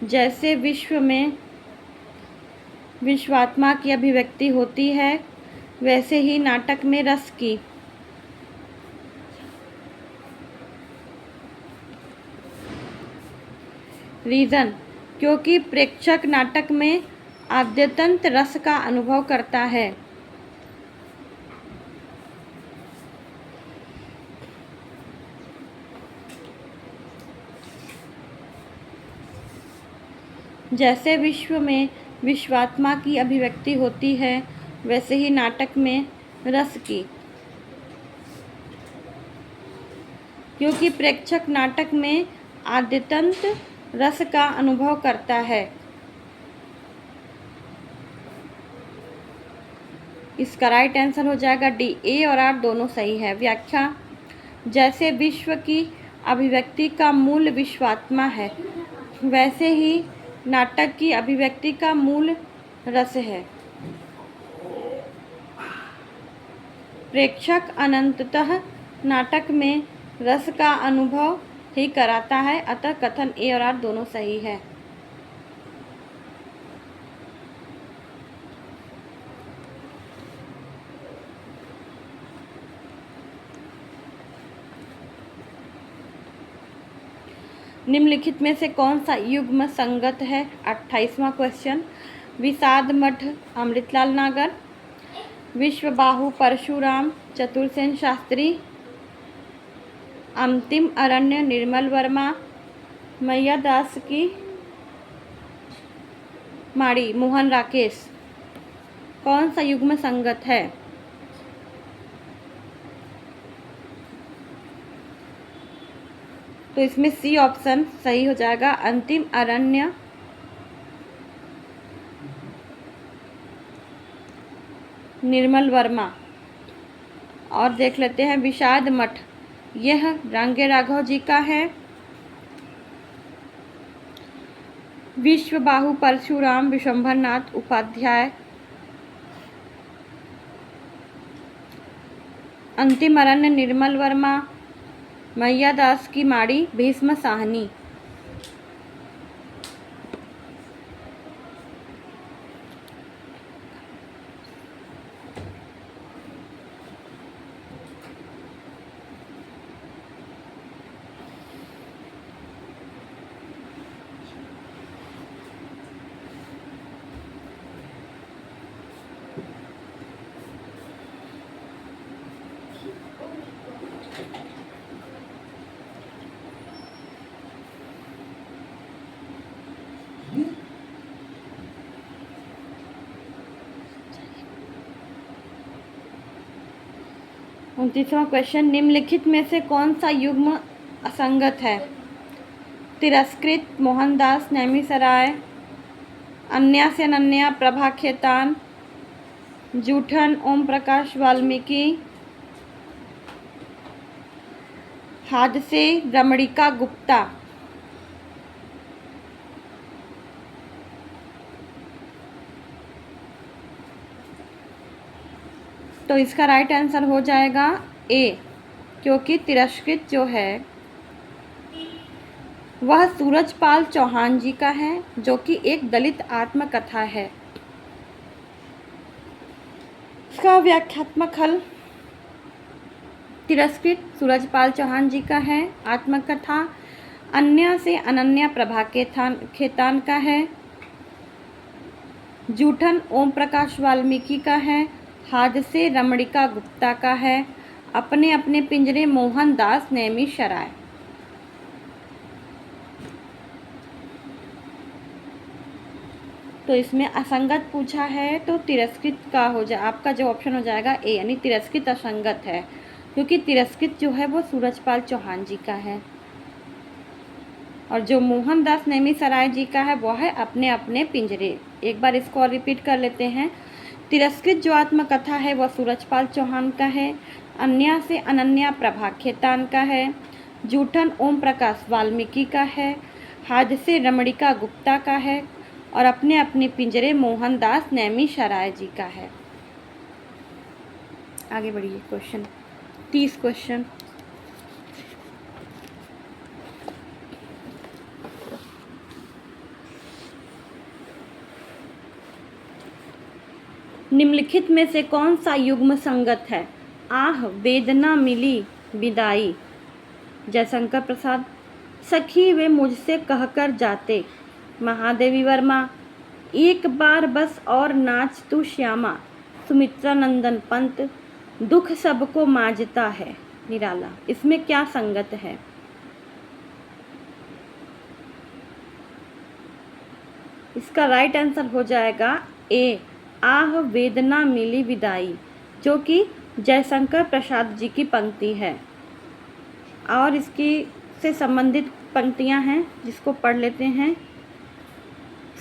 जैसे विश्व में विश्वात्मा की अभिव्यक्ति होती है, वैसे ही नाटक में रस की। रीज़न, क्योंकि प्रेक्षक नाटक में आद्यतंत रस का अनुभव करता है। जैसे विश्व में विश्वात्मा की अभिव्यक्ति होती है, वैसे ही नाटक में रस की। क्योंकि प्रेक्षक नाटक में आद्यतंत रस का अनुभव करता है। इसका राइट आंसर हो जाएगा डी। ए और आर दोनों सही है। व्याख्या, जैसे विश्व की अभिव्यक्ति का मूल विश्वात्मा है, वैसे ही नाटक की अभिव्यक्ति का मूल रस है। प्रेक्षक अनंततः नाटक में रस का अनुभव ही कराता है, अतः कथन ए और आर दोनों सही है। निम्नलिखित में से कौन सा युग्म संगत है? 28वां क्वेश्चन, विषाद मठ अमृतलाल नागर, विश्वबाहु परशुराम चतुरसेन शास्त्री, अंतिम अरण्य निर्मल वर्मा, मैया दास की माड़ी मोहन राकेश। कौन सा युग्म संगत है? तो इसमें सी ऑप्शन सही हो जाएगा, अंतिम अरण्य निर्मल वर्मा। और देख लेते हैं विषाद मठ, यह रांगे राघव जी का है। विश्वबाहु परशुराम विश्वंभरनाथ उपाध्याय, अंतिम अरण्य निर्मल वर्मा, मैया दास की माड़ी भीष्म साहनी। उनतीसवां क्वेश्चन, निम्नलिखित में से कौन सा युग्म असंगत है? तिरस्कृत मोहनदास नैमिषारण्य, अन्या से अनन्या प्रभा खेतान, जूठन ओम प्रकाश वाल्मीकि, हादसे रमणिका गुप्ता। तो इसका राइट आंसर हो जाएगा ए, क्योंकि तिरस्कृत जो है वह सूरजपाल चौहान जी का है, जो कि एक दलित आत्मकथा है। इसका व्याख्यात्मक हल, तिरस्कृत सूरजपाल चौहान जी का है, आत्मकथा अन्य से अनन्या प्रभा खेतान का है, जूठन ओम प्रकाश वाल्मीकि का है, हादसे रमणिका गुप्ता का है, अपने अपने पिंजरे मोहनदास नैमिषारण्य। तो इसमें असंगत पूछा है तो तिरस्कृत का आपका जो ऑप्शन हो जाएगा ए, यानी तिरस्कृत असंगत है, क्योंकि तिरस्कृत जो है वो सूरजपाल चौहान जी का है और जो मोहनदास नैमिषारण्य जी का है वो है अपने अपने पिंजरे। एक बार इसको और रिपीट कर लेते हैं। तिरस्कृत जो आत्मकथा है वह सूरजपाल चौहान का है, अन्या से अनन्या प्रभा खेतान का है, जूठन ओम प्रकाश वाल्मीकि का है, हादसे रमणिका गुप्ता का है और अपने अपने पिंजरे मोहनदास नैमिषारण्य जी का है। आगे बढ़िए क्वेश्चन 30 क्वेश्चन। निम्नलिखित में से कौन सा युग्म संगत है? आह वेदना मिली विदाई जयशंकर प्रसाद, सखी वे मुझसे कहकर जाते महादेवी वर्मा, एक बार बस और नाच तू श्यामा सुमित्रा नंदन पंत, दुख सबको मांझता है निराला। इसमें क्या संगत है? इसका राइट आंसर हो जाएगा ए, आह वेदना मिली विदाई, जो कि जयशंकर प्रसाद जी की पंक्ति है और इसकी से संबंधित पंक्तियां हैं जिसको पढ़ लेते हैं।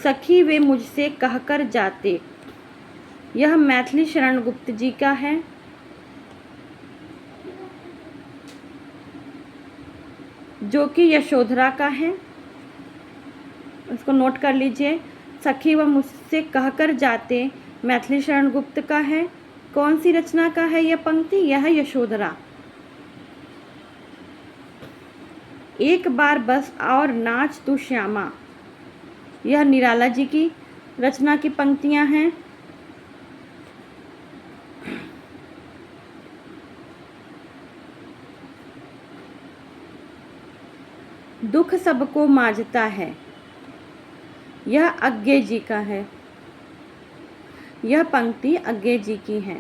सखी वे मुझसे कहकर जाते, यह मैथिली शरण गुप्त जी का है। जो कि यशोधरा का है, इसको नोट कर लीजिए। सखी व मुझसे कहकर जाते मैथिली शरण गुप्त का है। कौन सी रचना का है यह पंक्ति? यह यशोधरा। एक बार बस और नाच तू श्यामा, यह निराला जी की रचना की पंक्तियां हैं। दुख सबको मांझता है, यह अज्ञे जी का है। यह पंक्ति अज्ञे जी की है।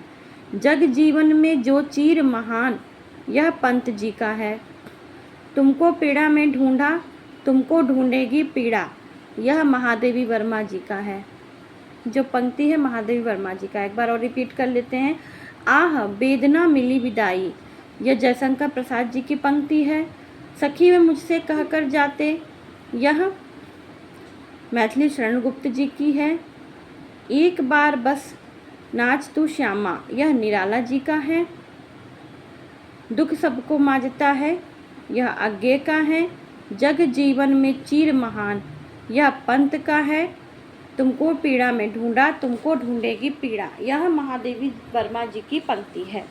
जग जीवन में जो चीर महान, यह पंत जी का है। तुमको पीड़ा में ढूंढा, तुमको ढूंढेगी पीड़ा, यह महादेवी वर्मा जी का है। जो पंक्ति है महादेवी वर्मा जी का। एक बार और रिपीट कर लेते हैं। आह वेदना मिली विदाई, यह जयशंकर प्रसाद जी की पंक्ति है। सखी वे मुझसे कहकर जाते, यह मैथिली शरण गुप्त जी की है। एक बार बस नाच तू श्यामा, यह निराला जी का है। दुख सबको मांझता है, यह अज्ञे का है। जग जीवन में चीर महान, यह पंत का है। तुमको पीड़ा में ढूंढा, तुमको ढूंढेगी पीड़ा, यह महादेवी वर्मा जी की पंक्ति है।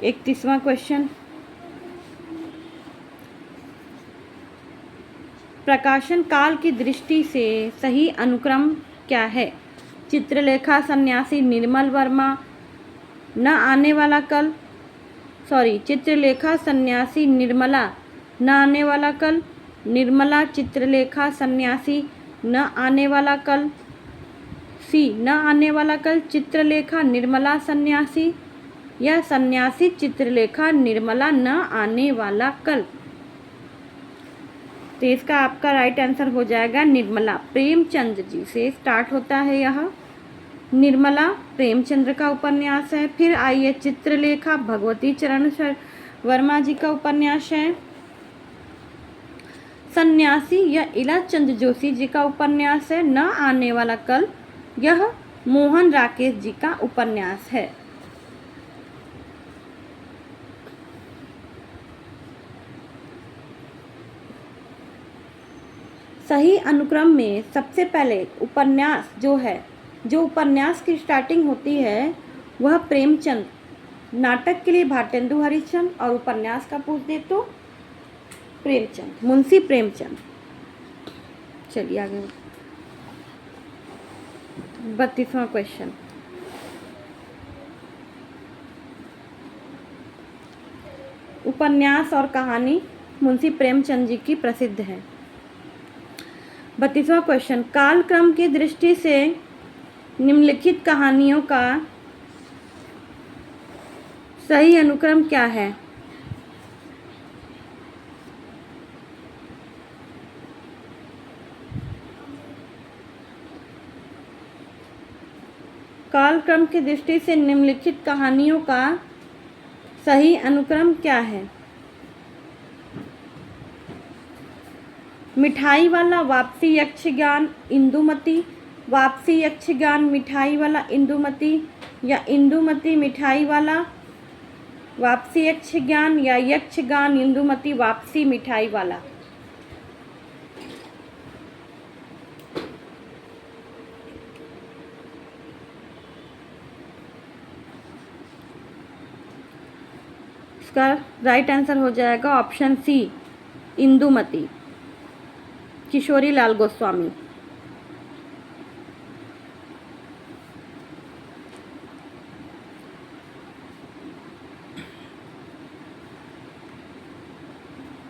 एक 30वां क्वेश्चन। प्रकाशन काल की दृष्टि से सही अनुक्रम क्या है? चित्रलेखा सन्यासी निर्मल वर्मा, न आने वाला कल, चित्रलेखा सन्यासी निर्मला, न आने वाला कल, निर्मला चित्रलेखा सन्यासी, न आने वाला कल, सी न आने वाला कल चित्रलेखा निर्मला सन्यासी, या सन्यासी चित्रलेखा निर्मला न आने वाला कल। तो इसका आपका राइट आंसर हो जाएगा निर्मला। प्रेमचंद जी से स्टार्ट होता है यह। निर्मला प्रेमचंद्र का उपन्यास है। फिर आइए चित्रलेखा भगवती चरण वर्मा जी का उपन्यास है। सन्यासी यह इलाचंद जोशी जी का उपन्यास है। न आने वाला कल यह मोहन राकेश जी का उपन्यास है। सही अनुक्रम में सबसे पहले उपन्यास जो उपन्यास की स्टार्टिंग होती है वह प्रेमचंद, नाटक के लिए भारतेंदु हरिश्चंद्र और उपन्यास का पूछ दे तो प्रेमचंद, मुंशी प्रेमचंद। चलिए आगे। 32वां क्वेश्चन, उपन्यास और कहानी मुंशी प्रेमचंद जी की प्रसिद्ध है। 32वां क्वेश्चन, कालक्रम की दृष्टि से निम्नलिखित कहानियों का सही अनुक्रम क्या है? कालक्रम की दृष्टि से निम्नलिखित कहानियों का सही अनुक्रम क्या है? मिठाई वाला वापसी यक्षगान इंदुमती, वापसी यक्षगान मिठाई वाला इंदुमती, या इंदुमती मिठाई वाला वापसी यक्षगान, या यक्षगान इंदुमती वापसी मिठाई वाला। इसका राइट आंसर हो जाएगा ऑप्शन सी, इंदुमती, किशोरी लाल गोस्वामी।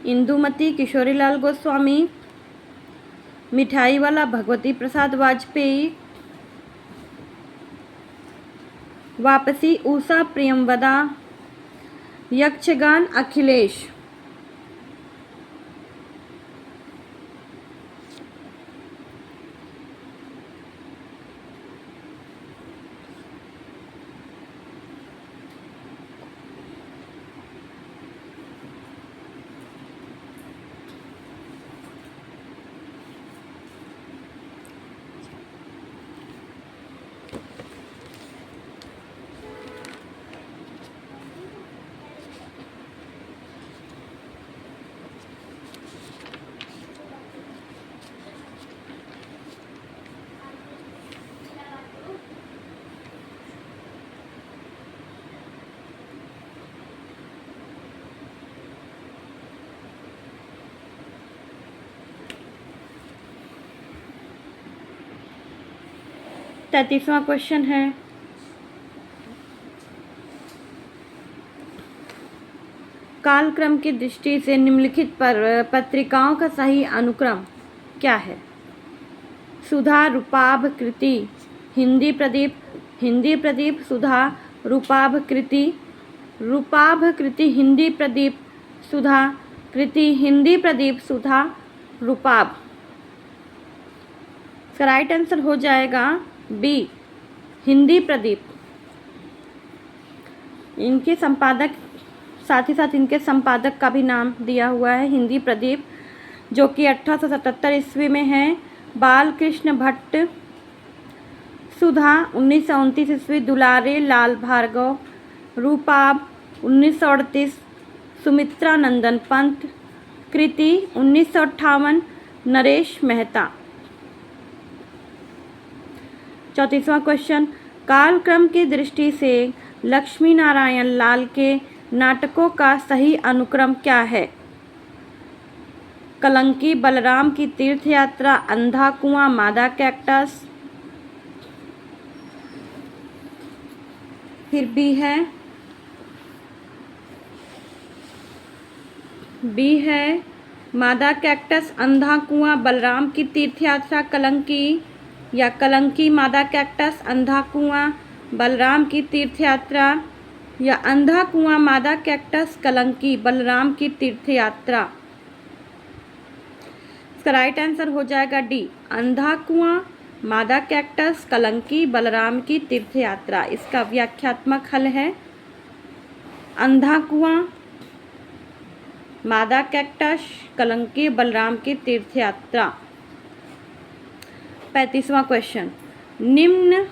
इंदुमती किशोरी लाल गोस्वामी, मिठाई वाला भगवती प्रसाद वाजपेयी, वापसी उषा प्रियमवदा, यक्षगान अखिलेश। तैंतीसवां क्वेश्चन है, कालक्रम की दृष्टि से निम्नलिखित पत्रिकाओं का सही अनुक्रम क्या है? सुधा रूपाभ कृति, हिंदी प्रदीप, हिंदी प्रदीप सुधा रूपाभ कृति, रूपाभ कृति हिंदी प्रदीप सुधा कृति, हिंदी प्रदीप सुधा रूपाभ। इसका राइट आंसर हो जाएगा बी, हिंदी प्रदीप। इनके संपादक, साथ ही साथ इनके संपादक का भी नाम दिया हुआ है, हिंदी प्रदीप, जो कि 1877 ईस्वी में है। बालकृष्ण भट्ट। सुधा 1929 ईस्वी, दुलारे लाल भार्गव। रूपाब 1938, सुमित्रा नंदन पंत। कृति 1958, नरेश मेहता। 34वां क्वेश्चन, कालक्रम की दृष्टि से लक्ष्मी नारायण लाल के नाटकों का सही अनुक्रम क्या है? कलंकी, बलराम की तीर्थ यात्रा, अंधा कुआं, मादा कैक्टस। फिर बी है मादा कैक्टस, अंधा कुआं, बलराम की तीर्थ यात्रा, कलंकी, या कलंकी, मादा कैक्टस, अंधा कुआं, बलराम की तीर्थ यात्रा, या अंधा कुआं, मादा कैक्टस, कलंकी, बलराम की तीर्थ यात्रा। इसका राइट आंसर हो जाएगा डी, अंधा कुआं, मादा कैक्टस, कलंकी, बलराम की तीर्थ यात्रा। इसका व्याख्यात्मक हल है अंधा कुआं, मादा कैक्टस, कलंकी, बलराम की तीर्थ यात्रा। 35वां क्वेश्चन, निम्न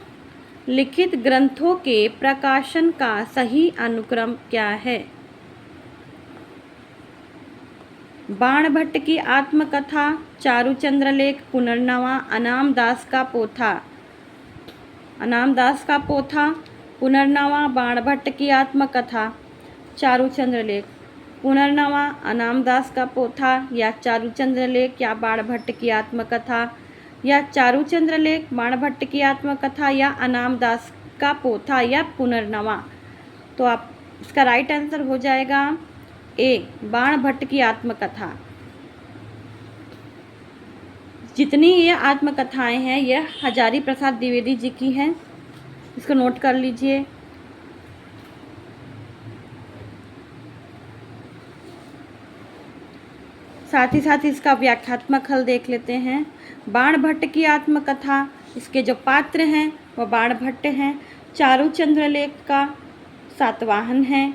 लिखित ग्रंथों के प्रकाशन का सही अनुक्रम क्या है? बाणभट्ट की आत्मकथा, चारुचंद्रलेख, पुनर्नवा, अनाम दास का पोथा। अनाम दास का पोथा, पुनर्नवा, बाणभट्ट की आत्मकथा, चारुचंद्रलेख। पुनर्नवा, अनाम दास का पोथा, या चारुचंद्रलेख, या बाणभट्ट की आत्मकथा, या चारूचंद्र लेख, बाणभट्ट की आत्मकथा या अनामदास का पोथा या पुनर्नवा। तो आप इसका राइट आंसर हो जाएगा ए, बाणभट्ट की आत्मकथा। जितनी ये आत्मकथाएं हैं यह हजारी प्रसाद द्विवेदी जी की हैं, इसको नोट कर लीजिए। साथ ही साथ इसका व्याख्यात्मक हल देख लेते हैं। बाणभट्ट की आत्मकथा, इसके जो पात्र हैं वह बाणभट्ट हैं। चारूचंद्र लेख का सातवाहन है।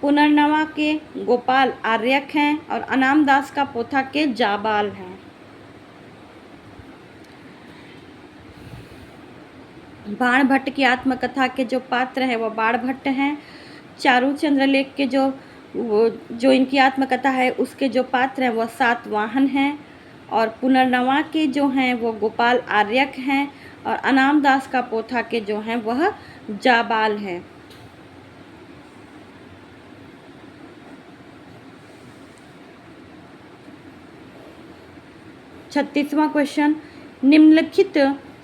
पुनर्नवा के गोपाल आर्यक हैं और अनामदास का पोथा के जाबाल हैं। बाणभट्ट की आत्मकथा के जो पात्र हैं वह बाणभट्ट हैं। चारूचंद्र लेख के जो इनकी आत्मकथा है उसके जो पात्र हैं वह सातवाहन हैं। और पुनर्नवा के जो हैं वो गोपाल आर्यक हैं और अनामदास का पोथा के जो हैं वह जाबाल हैं। छत्तीसवां क्वेश्चन, निम्नलिखित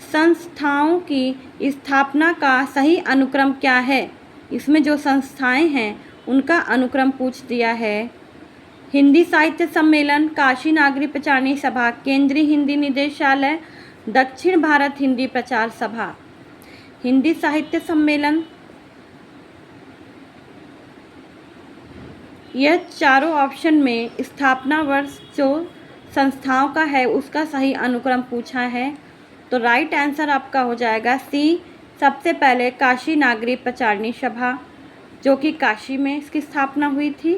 संस्थाओं की स्थापना का सही अनुक्रम क्या है। इसमें जो संस्थाएं हैं उनका अनुक्रम पूछ दिया है। हिंदी साहित्य सम्मेलन, काशी नागरी प्रचारणी सभा, केंद्रीय हिंदी निदेशालय, दक्षिण भारत हिंदी प्रचार सभा। हिंदी साहित्य सम्मेलन, यह चारों ऑप्शन में स्थापना वर्ष जो संस्थाओं का है उसका सही अनुक्रम पूछा है। तो राइट आंसर आपका हो जाएगा सी, सबसे पहले काशी नागरी प्रचारणी सभा, जो कि काशी में इसकी स्थापना हुई थी।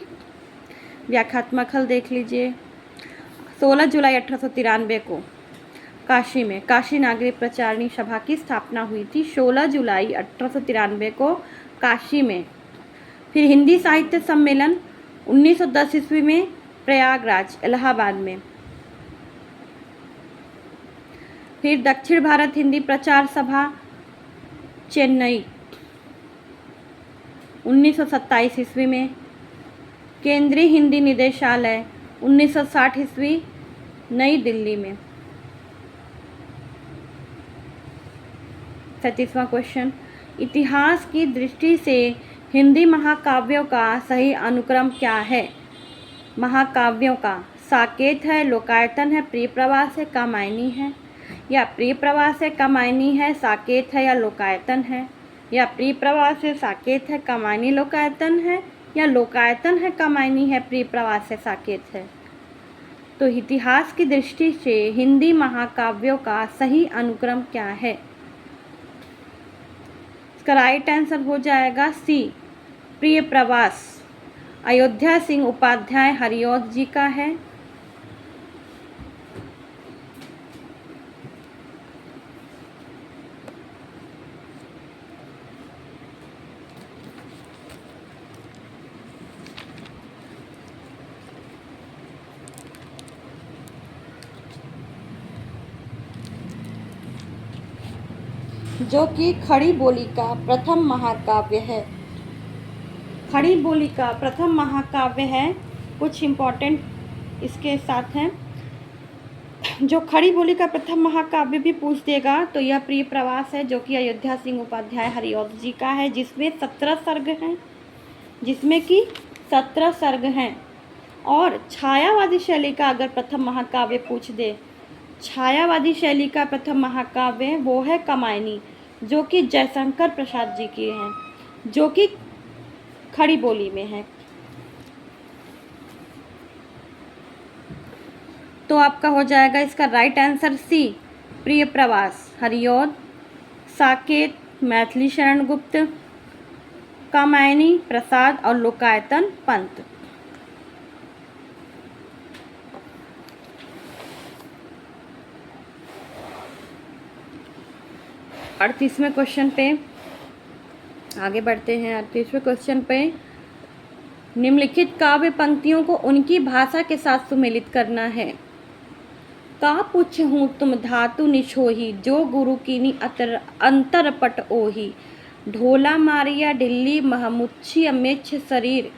व्याख्यात्मक हल देख लीजिए। 16 जुलाई 1893 को काशी में काशी नागरी प्रचारणी सभा की स्थापना हुई थी। 16 जुलाई 1893 को काशी में। फिर हिंदी साहित्य सम्मेलन 1910 ईस्वी में प्रयागराज इलाहाबाद में। फिर दक्षिण भारत हिंदी प्रचार सभा चेन्नई 1927 ईस्वी में। केंद्रीय हिंदी निदेशालय 1960 ईस्वी नई दिल्ली में। 37वां क्वेश्चन, इतिहास की दृष्टि से हिंदी महाकाव्यों का सही अनुक्रम क्या है। महाकाव्यों का साकेत है, लोकायतन है, प्रिय प्रवास है, कामायनी है। या प्रिय प्रवास है, कामायनी है, साकेत है या लोकायतन है। या प्रिय प्रवास है, साकेत है, कामायनी लोकायतन है। या लोकायतन है, कामायनी है, प्रिय प्रवास है, साकेत है। तो इतिहास की दृष्टि से हिंदी महाकाव्यों का सही अनुक्रम क्या है। इसका राइट आंसर हो जाएगा सी, प्रिय प्रवास। अयोध्या सिंह उपाध्याय हरिऔध जी का है। जो कि खड़ी बोली का प्रथम महाकाव्य है। खड़ी बोली का प्रथम महाकाव्य है। कुछ इम्पोर्टेंट इसके साथ हैं। जो खड़ी बोली का प्रथम महाकाव्य भी पूछ देगा तो यह प्रिय प्रवास है, जो कि अयोध्या सिंह उपाध्याय हरिऔध जी का है, जिसमें 17 सर्ग हैं। जिसमें कि 17 सर्ग हैं। और छायावादी शैली का अगर प्रथम महाकाव्य पूछ दे, छायावादी शैली का प्रथम महाकाव्य वो है कामायनी, जो कि जयशंकर प्रसाद जी की हैं, जो कि खड़ी बोली में है। तो आपका हो जाएगा इसका राइट आंसर सी, प्रिय प्रवास हरिऔध, साकेत मैथिली शरण गुप्त, कामायनी प्रसाद और लोकायतन पंत। अड़तीसवें क्वेश्चन पे आगे बढ़ते हैं। 38वें क्वेश्चन पे, निम्नलिखित काव्य पंक्तियों को उनकी भाषा के साथ सुमेलित करना है। का पुछ हूँ तुम धातु निछोही, जो गुरु कीनी अंतरपट ओही। ढोला मारिया ढिल्ली महमुच्छी अमेच्छ शरीर,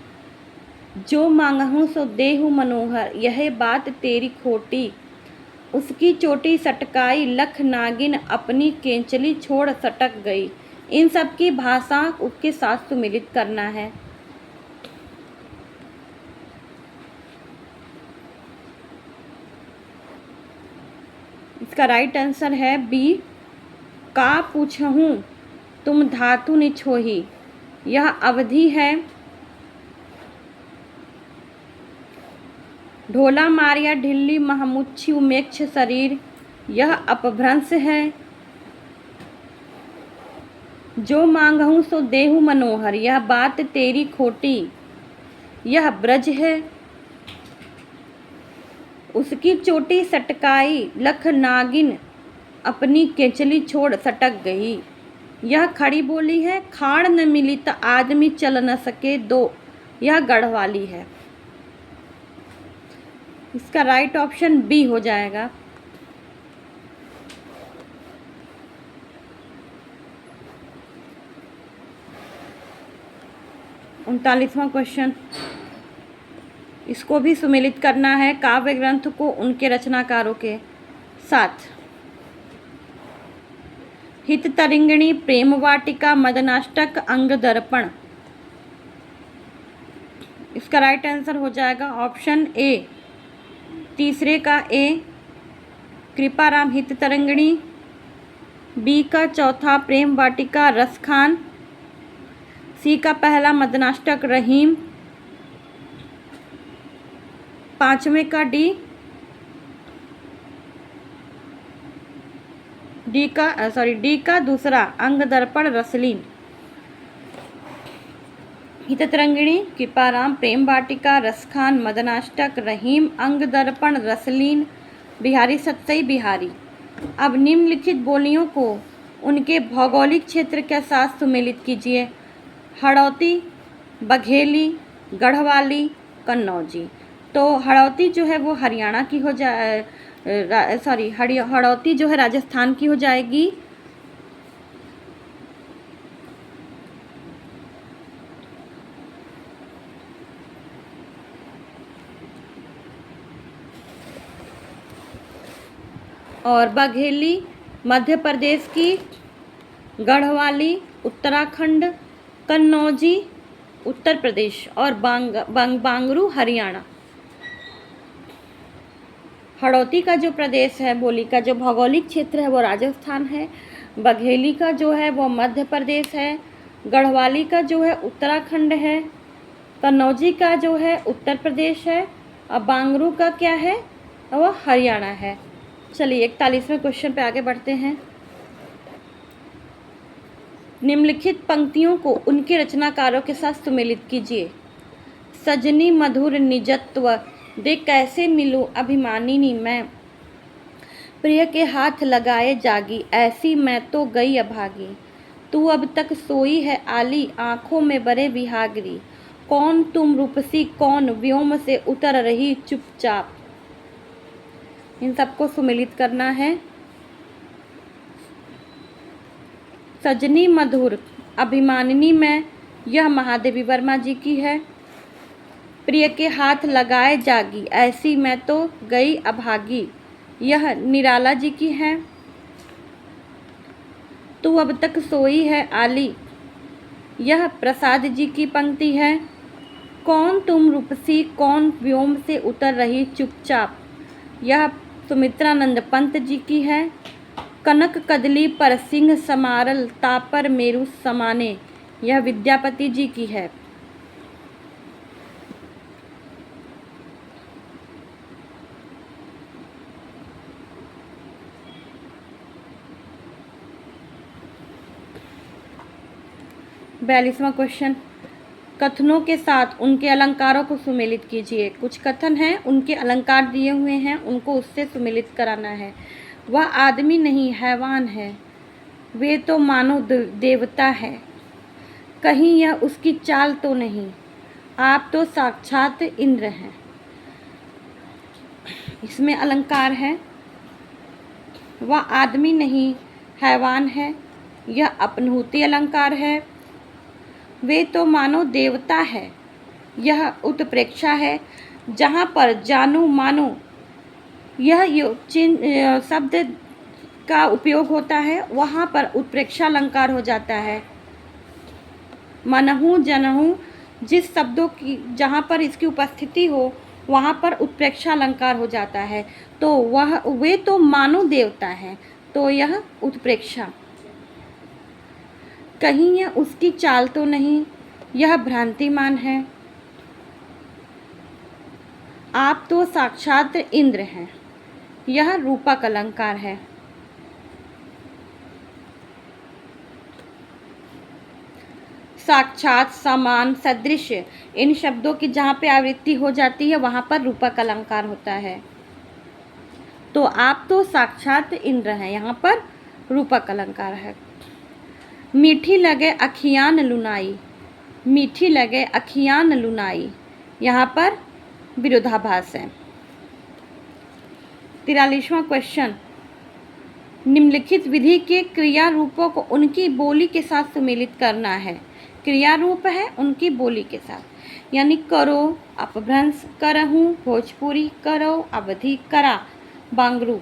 जो मांगहूँ सो देहु मनोहर। यह बात तेरी खोटी, उसकी चोटी सटकाई लख नागिन अपनी केंचली छोड़ सटक गई। इन सब की भाषा उसके साथ सुमिलित करना है। इसका राइट आंसर है बी, का पूछहूँ तुम धातु निछोही। यह अवधि है। ढोला मारिया ढिल्ली महमुच्छी उमेक्ष शरीर, यह अपभ्रंश है। जो मांगहूँ सो देहु मनोहर, यह बात तेरी खोटी, यह ब्रज है। उसकी चोटी सटकाई लख नागिन अपनी केचली छोड़ सटक गई, यह खड़ी बोली है। खाड़ न मिली त आदमी चल न सके दो, यह गढ़वाली है। इसका राइट ऑप्शन बी हो जाएगा। उनतालीसवां क्वेश्चन, इसको भी सुमेलित करना है काव्य ग्रंथ को उनके रचनाकारों के साथ। हित तरिंगिणी, प्रेम वाटिका, मदनाष्टक, अंग दर्पण। इसका राइट आंसर हो जाएगा ऑप्शन ए, तीसरे का ए, कृपाराम हित तरंगिणी। बी का चौथा प्रेम वाटिका रसखान। सी का पहला मदनाष्टक रहीम। पांचवें का डी का दूसरा अंग दर्पण रसलीन। हित तरंगिणी, कृपाराम, प्रेम वाटिका, रसखान, मदनाष्टक, रहीम, अंग दर्पण, रसलीन, बिहारी सतसई बिहारी। अब निम्नलिखित बोलियों को उनके भौगोलिक क्षेत्र के साथ सुमेलित कीजिए। हड़ौती, बघेली, गढ़वाली, कन्नौजी। तो हड़ौती जो है वो हरियाणा की हो जाए, हड़ौती जो है राजस्थान की हो जाएगी। और बघेली मध्य प्रदेश की, गढ़वाली उत्तराखंड, कन्नौजी उत्तर प्रदेश और बांगरू हरियाणा। हड़ौती का जो प्रदेश है, बोली का जो भौगोलिक क्षेत्र है वो राजस्थान है। बघेली का जो है वो मध्य प्रदेश है। गढ़वाली का जो है उत्तराखंड है। कन्नौजी का जो है उत्तर प्रदेश है। और बांगरू का क्या है, वो हरियाणा है। चलिए 41वें क्वेश्चन पे आगे बढ़ते हैं। निम्नलिखित पंक्तियों को उनके रचनाकारों के साथ सुमेलित कीजिए। सजनी मधुर निजत्व, दे कैसे मिलूं अभिमानिनी मैं, प्रिय के हाथ लगाए जागी, ऐसी मैं तो गई अभागी, तू अब तक सोई है आली, आंखों में बरे विहागरी, कौन तुम रूपसी कौन व्योम से उतर रही चुपचाप। इन सबको सुमेलित करना है। सजनी मधुर अभिमानिनी में, यह महादेवी वर्मा जी की है। प्रिय के हाथ लगाए जागी, ऐसी मैं तो गई अभागी, यह निराला जी की है। तू अब तक सोई है आली, यह प्रसाद जी की पंक्ति है। कौन तुम रूपसी कौन व्योम से उतर रही चुपचाप, यह सुमित्रानंद पंत जी की है। कनक कदली पर सिंह समारल, तापर मेरु समाने, यह विद्यापति जी की है। बयालीसवां क्वेश्चन, कथनों के साथ उनके अलंकारों को सुमेलित कीजिए। कुछ कथन हैं, उनके अलंकार दिए हुए हैं, उनको उससे सुमेलित कराना है। वह आदमी नहीं हैवान है, वे तो मानो देवता है, कहीं यह उसकी चाल तो नहीं, आप तो साक्षात इंद्र हैं। इसमें अलंकार है, वह आदमी नहीं हैवान है, यह अपनहुति अलंकार है। वे तो मानो देवता है, यह उत्प्रेक्षा है। जहाँ पर जानू मानो यह चिन्ह शब्द का उपयोग होता है वहाँ पर उत्प्रेक्षालंकार हो जाता है। मनहु जनहु जिस शब्दों की जहाँ पर इसकी उपस्थिति हो वहाँ पर उत्प्रेक्षालंकार हो जाता है, तो वे तो मानो देवता है, तो यह उत्प्रेक्षा। कहीं यह उसकी चाल तो नहीं, यह भ्रांतिमान है। आप तो साक्षात इंद्र हैं, यह रूपक अलंकार है। साक्षात, समान, सदृश इन शब्दों की जहाँ पे आवृत्ति हो जाती है वहाँ पर रूपक अलंकार होता है। तो आप तो साक्षात इंद्र हैं, यहाँ पर रूपक अलंकार है। मीठी लगे अखियान लुनाई, मीठी लगे अखियान लुनाई, यहाँ पर विरोधाभास है। 43वां क्वेश्चन, निम्नलिखित विधि के क्रिया रूपों को उनकी बोली के साथ सुमेलित करना है। क्रिया रूप है उनकी बोली के साथ, यानी करो, अपभ्रंश, करहूँ, भोजपुरी, करो, अवधि, करा, बांगरू।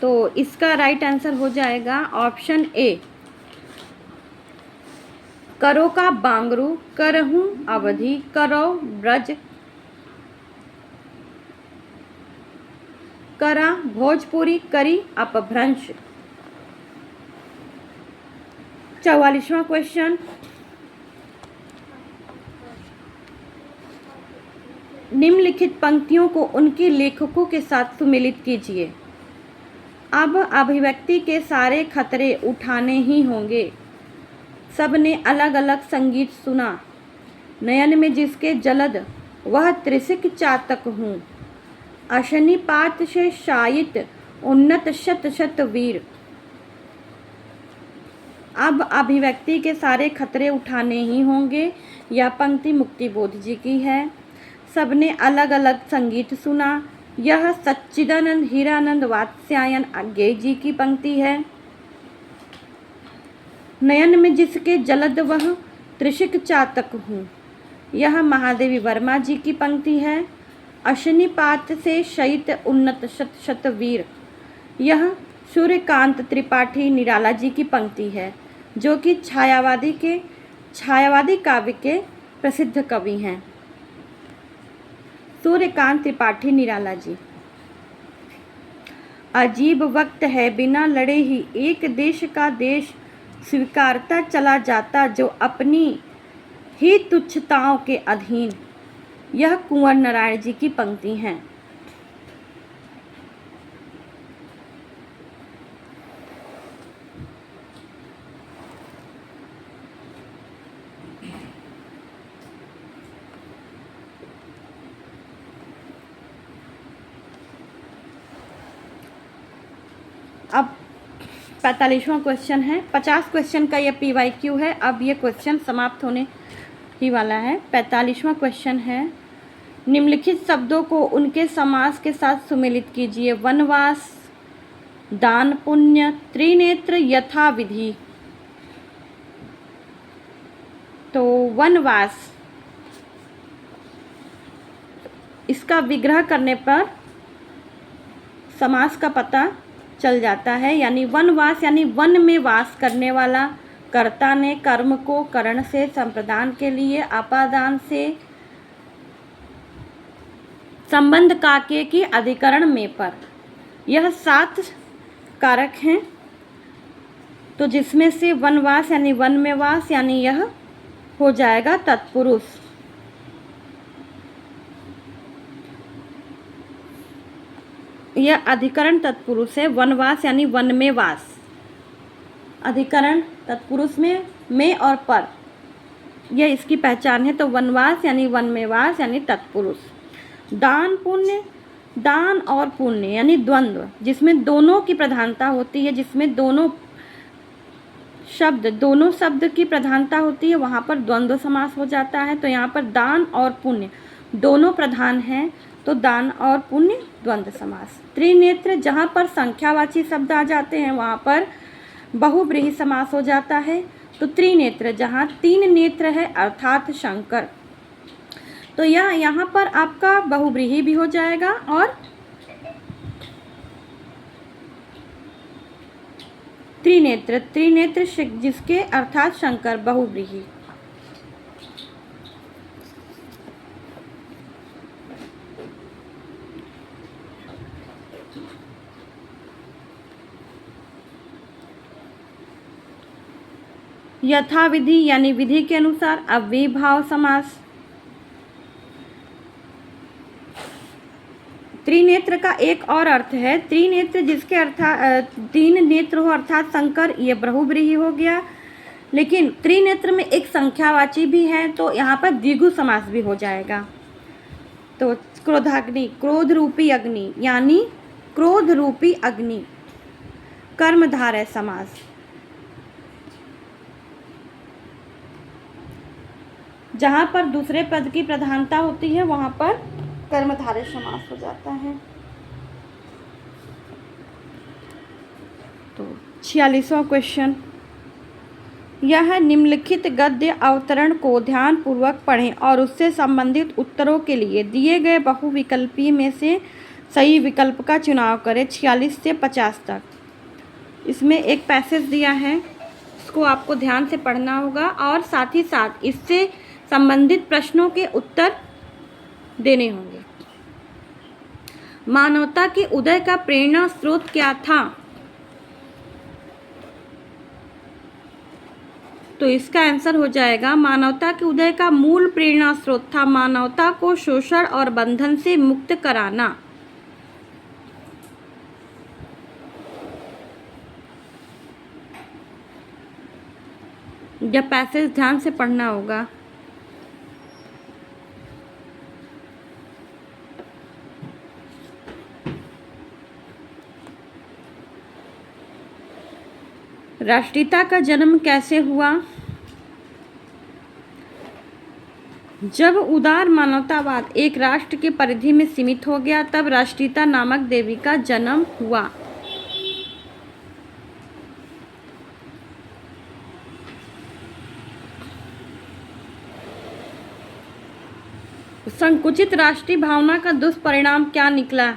तो इसका राइट आंसर हो जाएगा ऑप्शन ए, करो का बांगरू, करहूँ अवधि, करो ब्रज, करा भोजपुरी, करी अपभ्रंश। 44वां क्वेश्चन, निम्नलिखित पंक्तियों को उनके लेखकों के साथ सुमेलित कीजिए। अब अभिव्यक्ति के सारे खतरे उठाने ही होंगे, सबने अलग अलग संगीत सुना, नयन में जिसके जलद वह त्रिशिक चातक हूँ, अशनिपात से शायित उन्नत शत शत वीर। अब अभिव्यक्ति के सारे खतरे उठाने ही होंगे, यह पंक्ति मुक्तिबोध जी की है। सबने अलग अलग संगीत सुना, यह सच्चिदानंद हीरानंद वात्स्यायन अज्ञेय जी की पंक्ति है। नयन में जिसके जलद वह त्रिशिक चातक हूँ, यह महादेवी वर्मा जी की पंक्ति है। अशनिपात से शयित उन्नत शत शत वीर, यह सूर्यकांत त्रिपाठी निराला जी की पंक्ति है, जो कि छायावादी काव्य के प्रसिद्ध कवि हैं। सूर्यकांत त्रिपाठी निराला जी। अजीब वक्त है, बिना लड़े ही एक देश का देश स्वीकारता चला जाता, जो अपनी ही तुच्छताओं के अधीन, यह कुंवर नारायण जी की पंक्ति हैं। अब 45वां क्वेश्चन है। 50 क्वेश्चन का ये PYQ है। अब ये क्वेश्चन समाप्त होने ही वाला है। 45वां क्वेश्चन है, निम्नलिखित शब्दों को उनके समास के साथ सुमेलित कीजिए। वनवास, दान पुण्य, त्रिनेत्र, यथा विधि। तो वनवास, इसका विग्रह करने पर समास का पता चल जाता है, यानी वनवास यानी वन में वास करने वाला, कर्ता ने कर्म को करण से संप्रदान के लिए अपादान से संबंध काके की अधिकरण में पर, यह 7 कारक हैं। तो जिसमें से वनवास यानी वन में वास, यानी यह हो जाएगा तत्पुरुष। यह अधिकरण तत्पुरुष है, वनवास यानी वन में वास। अधिकरण तत्पुरुष में और पर, यह इसकी पहचान है। तो वनवास यानी वन में वास यानी तत्पुरुष। दान पुण्य, दान और पुण्य यानी द्वंद्व, जिसमें दोनों की प्रधानता होती है, जिसमें दोनों शब्द की प्रधानता होती है, वहाँ पर द्वंद्व समास हो जाता है। तो यहाँ पर दान और पुण्य दोनों प्रधान हैं, तो दान और पुण्य द्वंद्व समास। त्रिनेत्र, जहाँ पर संख्यावाची शब्द आ जाते हैं वहाँ पर बहुब्रीहि समास हो जाता है। तो त्रिनेत्र, जहाँ 3 नेत्र है अर्थात शंकर, तो यह यहाँ पर आपका बहुव्रीहि भी हो जाएगा और त्रिनेत्र, त्रिनेत्र जिसके अर्थात शंकर बहुव्रीहि। यथाविधि यानी विधि के अनुसार अव्ययीभाव समास। त्रिनेत्र का एक और अर्थ है, त्रिनेत्र जिसके अर्थात 3 नेत्र हो अर्थात शंकर, ये बहुव्रीहि हो गया। लेकिन त्रिनेत्र में एक संख्यावाची भी है, तो यहाँ पर द्विगु समास भी हो जाएगा। तो क्रोधाग्नि, क्रोध रूपी अग्नि यानी क्रोध रूपी अग्नि, कर्मधारय समास। जहाँ पर दूसरे पद की प्रधानता होती है वहाँ पर कर्मधारय समास हो जाता है। तो 46वां क्वेश्चन, यह निम्नलिखित गद्य अवतरण को ध्यान पूर्वक पढ़ें और उससे संबंधित उत्तरों के लिए दिए गए बहुविकल्पी में से सही विकल्प का चुनाव करें 46 से 50 तक। इसमें एक पैसेज दिया है, इसको आपको ध्यान से पढ़ना होगा और साथ ही साथ इससे संबंधित प्रश्नों के उत्तर देने होंगे। मानवता के उदय का प्रेरणा स्रोत क्या था? तो इसका आंसर हो जाएगा, मानवता के उदय का मूल प्रेरणा स्रोत था मानवता को शोषण और बंधन से मुक्त कराना। यह पैसेज ध्यान से पढ़ना होगा। राष्ट्रीयता का जन्म कैसे हुआ? जब उदार मानवतावाद एक राष्ट्र की परिधि में सीमित हो गया, तब राष्ट्रीयता नामक देवी का जन्म हुआ। संकुचित राष्ट्रीय भावना का दुष्परिणाम क्या निकला?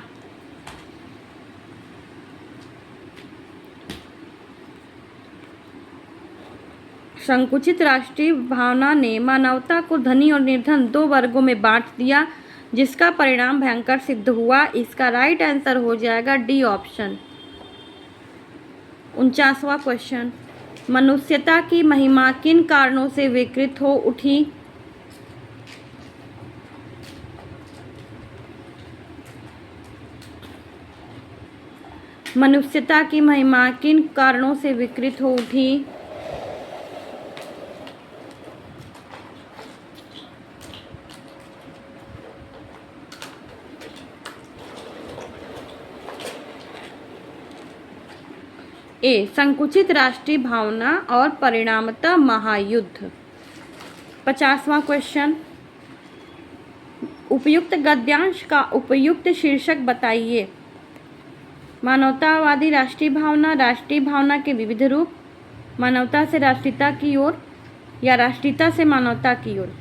संकुचित राष्ट्रीय भावना ने मानवता को धनी और निर्धन 2 वर्गों में बांट दिया, जिसका परिणाम भयंकर सिद्ध हुआ। इसका राइट आंसर हो जाएगा डी ऑप्शन। 49वां क्वेश्चन, मनुष्यता की महिमा किन कारणों से विकृत हो उठी? मनुष्यता की महिमा किन कारणों से विकृत हो उठी? ए, संकुचित राष्ट्रीय भावना और परिणामतः महायुद्ध। 50वां क्वेश्चन, उपयुक्त गद्यांश का उपयुक्त शीर्षक बताइए। मानवतावादी राष्ट्रीय भावना के विविध रूप, मानवता से राष्ट्रीयता की ओर या राष्ट्रीयता से मानवता की ओर।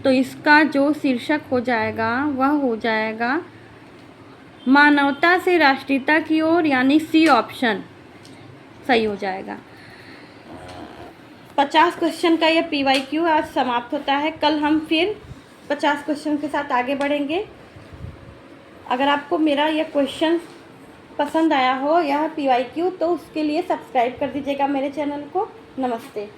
तो इसका जो शीर्षक हो जाएगा वह हो जाएगा मानवता से राष्ट्रीयता की ओर, यानी सी ऑप्शन सही हो जाएगा। 50 क्वेश्चन का यह PYQ आज समाप्त होता है। कल हम फिर 50 क्वेश्चन के साथ आगे बढ़ेंगे। अगर आपको मेरा यह क्वेश्चन पसंद आया हो, यह PYQ, तो उसके लिए सब्सक्राइब कर दीजिएगा मेरे चैनल को। नमस्ते।